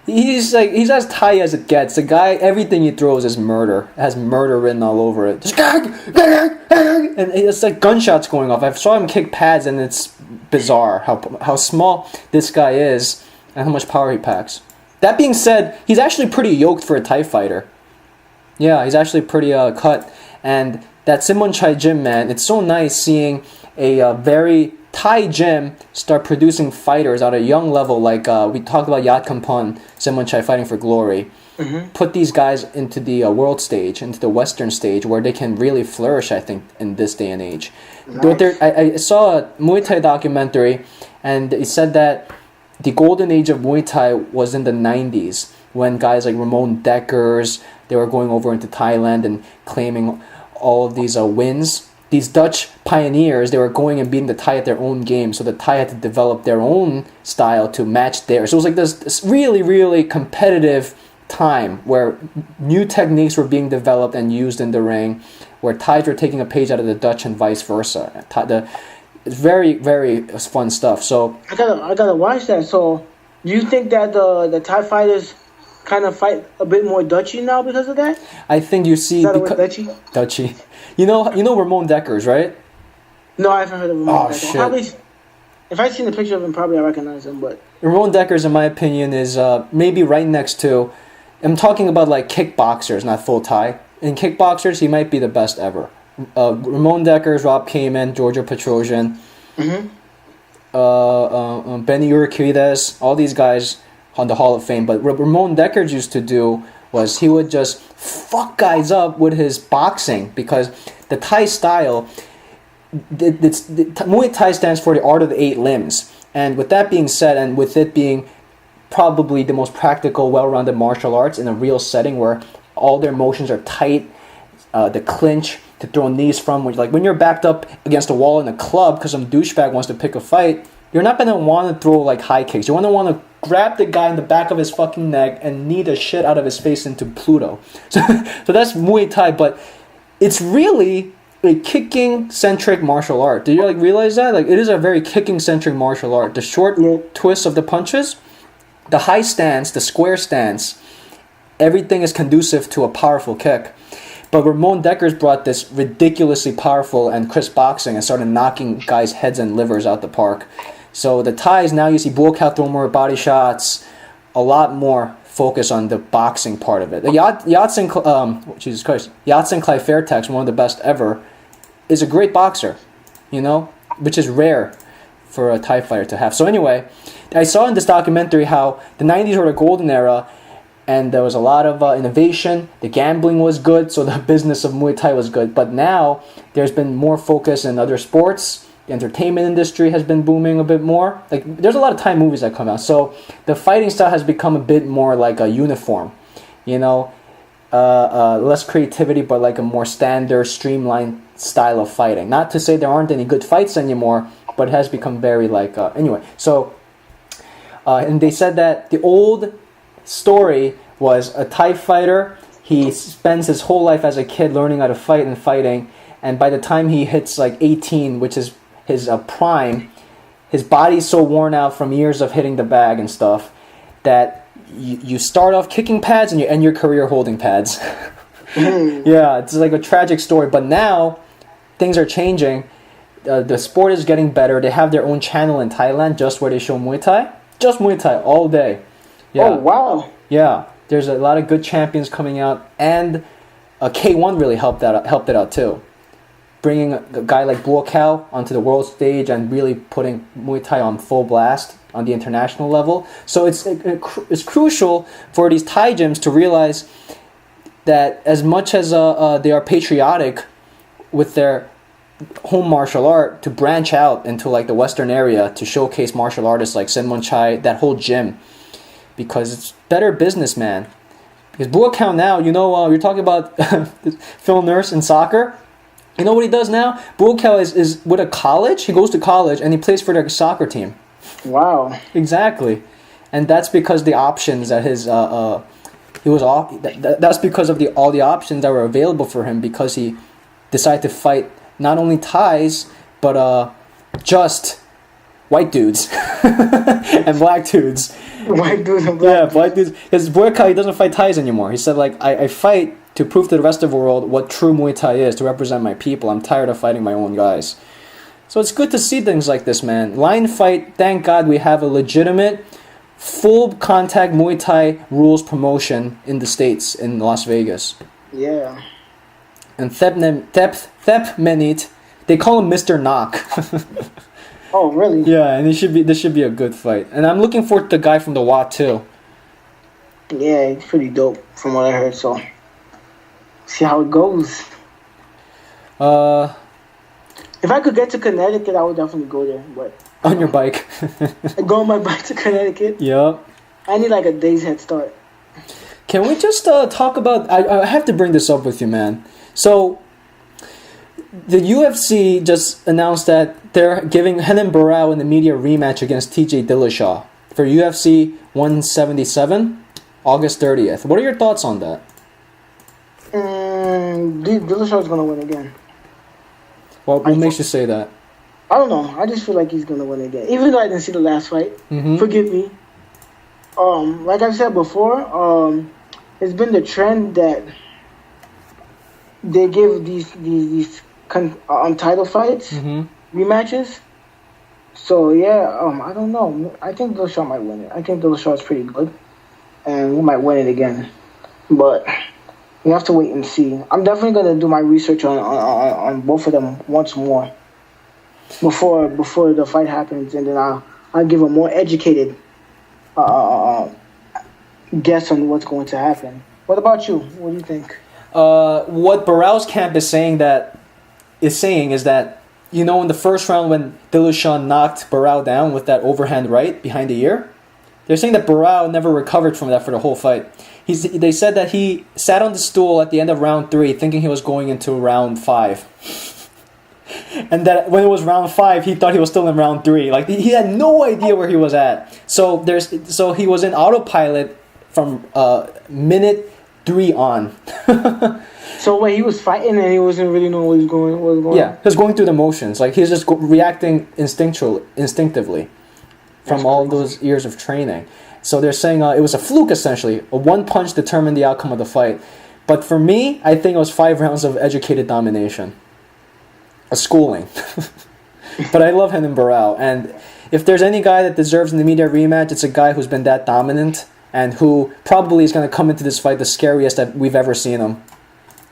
he's as Thai as it gets. The guy, everything he throws is murder. It has murder written all over it. Just, and it's like gunshots going off. I saw him kick pads, and it's bizarre how small this guy is and how much power he packs. That being said, he's actually pretty yoked for a Thai fighter. Yeah, he's actually pretty cut. And that Simon Chai gym, man, it's so nice seeing a very Thai gym start producing fighters at a young level. Like we talked about Yat Kampan, Simon Chai fighting for glory. Mm-hmm. Put these guys into the world stage, into the Western stage, where they can really flourish, I think, in this day and age. Nice. I saw a Muay Thai documentary, and it said that the golden age of Muay Thai was in the 90s, when guys like Ramon Dekkers, they were going over into Thailand and claiming all of these wins. These Dutch pioneers, they were going and beating the Thai at their own game, so the Thai had to develop their own style to match theirs. So it was like this really, really competitive time where new techniques were being developed and used in the ring, where Thais were taking a page out of the Dutch and vice versa. It's very, very fun stuff. So I gotta watch that. So you think that the Thai fighters kind of fight a bit more Dutchy now because of that? I think you see... Is that a word, Dutchy? Dutchy. You know Ramon Dekkers, right? No, I haven't heard of Ramon Dekkers. Shit. Probably, if I've seen a picture of him, probably I recognize him, but... Ramon Dekkers, in my opinion, is maybe right next to... I'm talking about like kickboxers, not full Thai. In kickboxers, he might be the best ever. Ramon Dekkers, Rob Kamen, Giorgio Petrosian, Benny Urquidez, all these guys on the Hall of Fame. But what Ramon Dekkers used to do was he would just fuck guys up with his boxing, because the Thai style, Muay Thai stands for the art of the 8 limbs. And with that being said, and with it being probably the most practical, well-rounded martial arts in a real setting where all their motions are tight, the clinch, to throw knees from. Like when you're backed up against a wall in a club because some douchebag wants to pick a fight, you're not going to want to throw like high kicks. You want to grab the guy in the back of his fucking neck and knee the shit out of his face into Pluto. So that's Muay Thai, but it's really a kicking-centric martial art. Did you like realize that? Like it is a very kicking-centric martial art. The short twists of the punches, the high stance, the square stance, everything is conducive to a powerful kick. But Ramon Deckers brought this ridiculously powerful and crisp boxing and started knocking guys' heads and livers out the park. So the Thais, now you see Buakaw throw more body shots, a lot more focus on the boxing part of it. The Yatsen Clay Fairtex, one of the best ever, is a great boxer, which is rare for a Thai fighter to have. So anyway, I saw in this documentary how the 90s were the golden era, and there was a lot of innovation. The gambling was good, so the business of Muay Thai was good. But now there's been more focus in other sports. The entertainment industry has been booming a bit more. Like there's a lot of Thai movies that come out, so the fighting style has become a bit more like a uniform, less creativity, but like a more standard, streamlined style of fighting. Not to say there aren't any good fights anymore, but it has become very like anyway. So, and they said that the old story was a Thai fighter. He spends his whole life as a kid learning how to fight and fighting, and by the time he hits like 18, which is his prime, his body's so worn out from years of hitting the bag and stuff that you start off kicking pads and you end your career holding pads. Yeah, it's like a tragic story. But now things are changing. The sport is getting better. They have their own channel in Thailand just where they show Muay Thai. Just Muay Thai all day. Yeah. Oh, wow. Yeah, there's a lot of good champions coming out, and K1 really helped it out too. Bringing a guy like Buakaw onto the world stage and really putting Muay Thai on full blast on the international level. So it's crucial for these Thai gyms to realize that as much as they are patriotic with their home martial art, to branch out into like the Western area to showcase martial artists like Senmon Chai, that whole gym, because it's better business, man. Because Buakaw now, you're talking about Phil Nurse in soccer. You know what he does now? Buakaw is with a college. He goes to college and he plays for their soccer team. Wow. Exactly, and that's because the options that his he was off. That's because of all the options that were available for him, because he decided to fight not only Thais but just white dudes and black dudes. White dudes and black dudes. Black dudes. Because Buakaw, he doesn't fight Thais anymore. He said, like, I fight to prove to the rest of the world what true Muay Thai is, to represent my people. I'm tired of fighting my own guys. So it's good to see things like this, man. Line fight, thank God we have a legitimate, full contact Muay Thai rules promotion in the States, in Las Vegas. Yeah. And Thep Menit, they call him Mr. Knock. Oh, really? Yeah, and this should be a good fight. And I'm looking forward to the guy from the WA too. Yeah, it's pretty dope from what I heard, so see how it goes. If I could get to Connecticut, I would definitely go there. But on your bike. I go on my bike to Connecticut. Yep. I need like a day's head start. Can we just talk about... I have to bring this up with you, man. So, the UFC just announced that they're giving Renan Barao in the media rematch against TJ Dillashaw for UFC 177, August 30th. What are your thoughts on that? Dillashaw's going to win again. What makes you say that? I don't know. I just feel like he's going to win again. Even though I didn't see the last fight. Mm-hmm. Forgive me. Like I've said before, it's been the trend that they give these title fights, rematches. So yeah, I don't know. I think Dillashaw might win it. I think Dillashaw is pretty good, and we might win it again. But we have to wait and see. I'm definitely gonna do my research on both of them once more before the fight happens, and then I'll give a more educated guess on what's going to happen. What about you? What do you think? What Barao's camp is saying is that, in the first round when Dillashaw knocked Barao down with that overhand right behind the ear, they're saying that Barao never recovered from that for the whole fight. They said that he sat on the stool at the end of round 3 thinking he was going into round 5. And that when it was round 5, he thought he was still in round 3. Like, he had no idea where he was at. So he was in autopilot from minute 3 on. So wait, he was fighting and he wasn't really knowing what was going on? Yeah, he was going through the motions. Like, he was just reacting instinctively from all those years of training. So they're saying it was a fluke, essentially. A one punch determined the outcome of the fight. But for me, I think it was 5 rounds of educated domination. A schooling. But I love Renan Barão. And if there's any guy that deserves an immediate rematch, it's a guy who's been that dominant and who probably is going to come into this fight the scariest that we've ever seen him.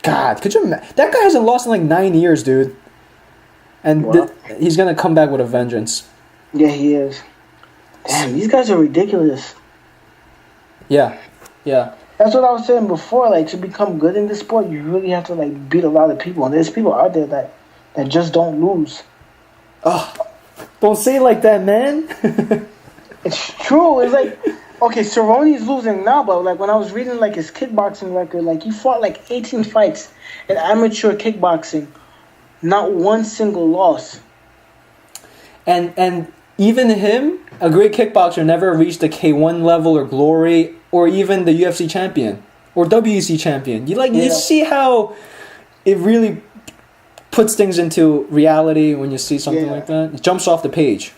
God, could you imagine? That guy hasn't lost in like 9 years, dude. And he's going to come back with a vengeance. Yeah, he is. Damn, these guys are ridiculous. Yeah. That's what I was saying before. Like, to become good in this sport, you really have to like beat a lot of people. And there's people out there that just don't lose. Oh, don't say it like that, man. It's true. It's like, okay, Cerrone's losing now, but like when I was reading like his kickboxing record, like he fought like 18 fights in amateur kickboxing, not one single loss. And even him, a great kickboxer, never reached the K1 level or glory or even the UFC champion or WEC champion. You see how it really puts things into reality when you see something like that. It jumps off the page.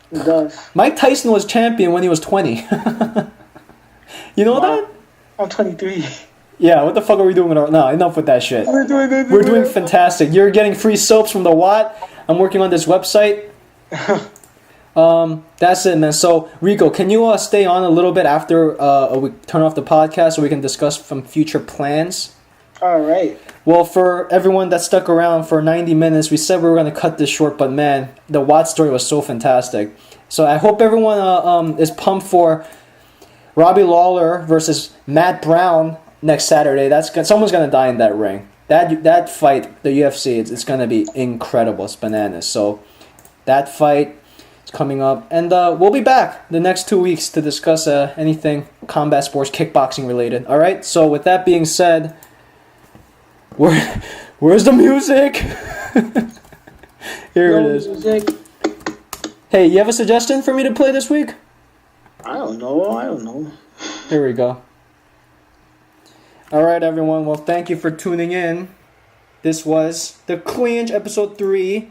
It does. Mike Tyson was champion when he was 20. You know that? I'm 23. Yeah, what the fuck are we doing with our... No, enough with that shit. We're doing fantastic. You're getting free soaps from the Watt. I'm working on this website. That's it, man. So, Rico, can you stay on a little bit after we turn off the podcast so we can discuss some future plans? All right. Well, for everyone that stuck around for 90 minutes, we said we were going to cut this short, but man, the Watt story was so fantastic. So I hope everyone is pumped for Robbie Lawler versus Matt Brown next Saturday. Someone's going to die in that ring. That fight, the UFC, it's going to be incredible. It's bananas. So that fight is coming up. And we'll be back the next 2 weeks to discuss anything combat sports, kickboxing related. All right? So with that being said... Where's the music? Here it is. Music. Hey, you have a suggestion for me to play this week? I don't know. Here we go. Alright, everyone. Well, thank you for tuning in. This was the Clinch episode 3.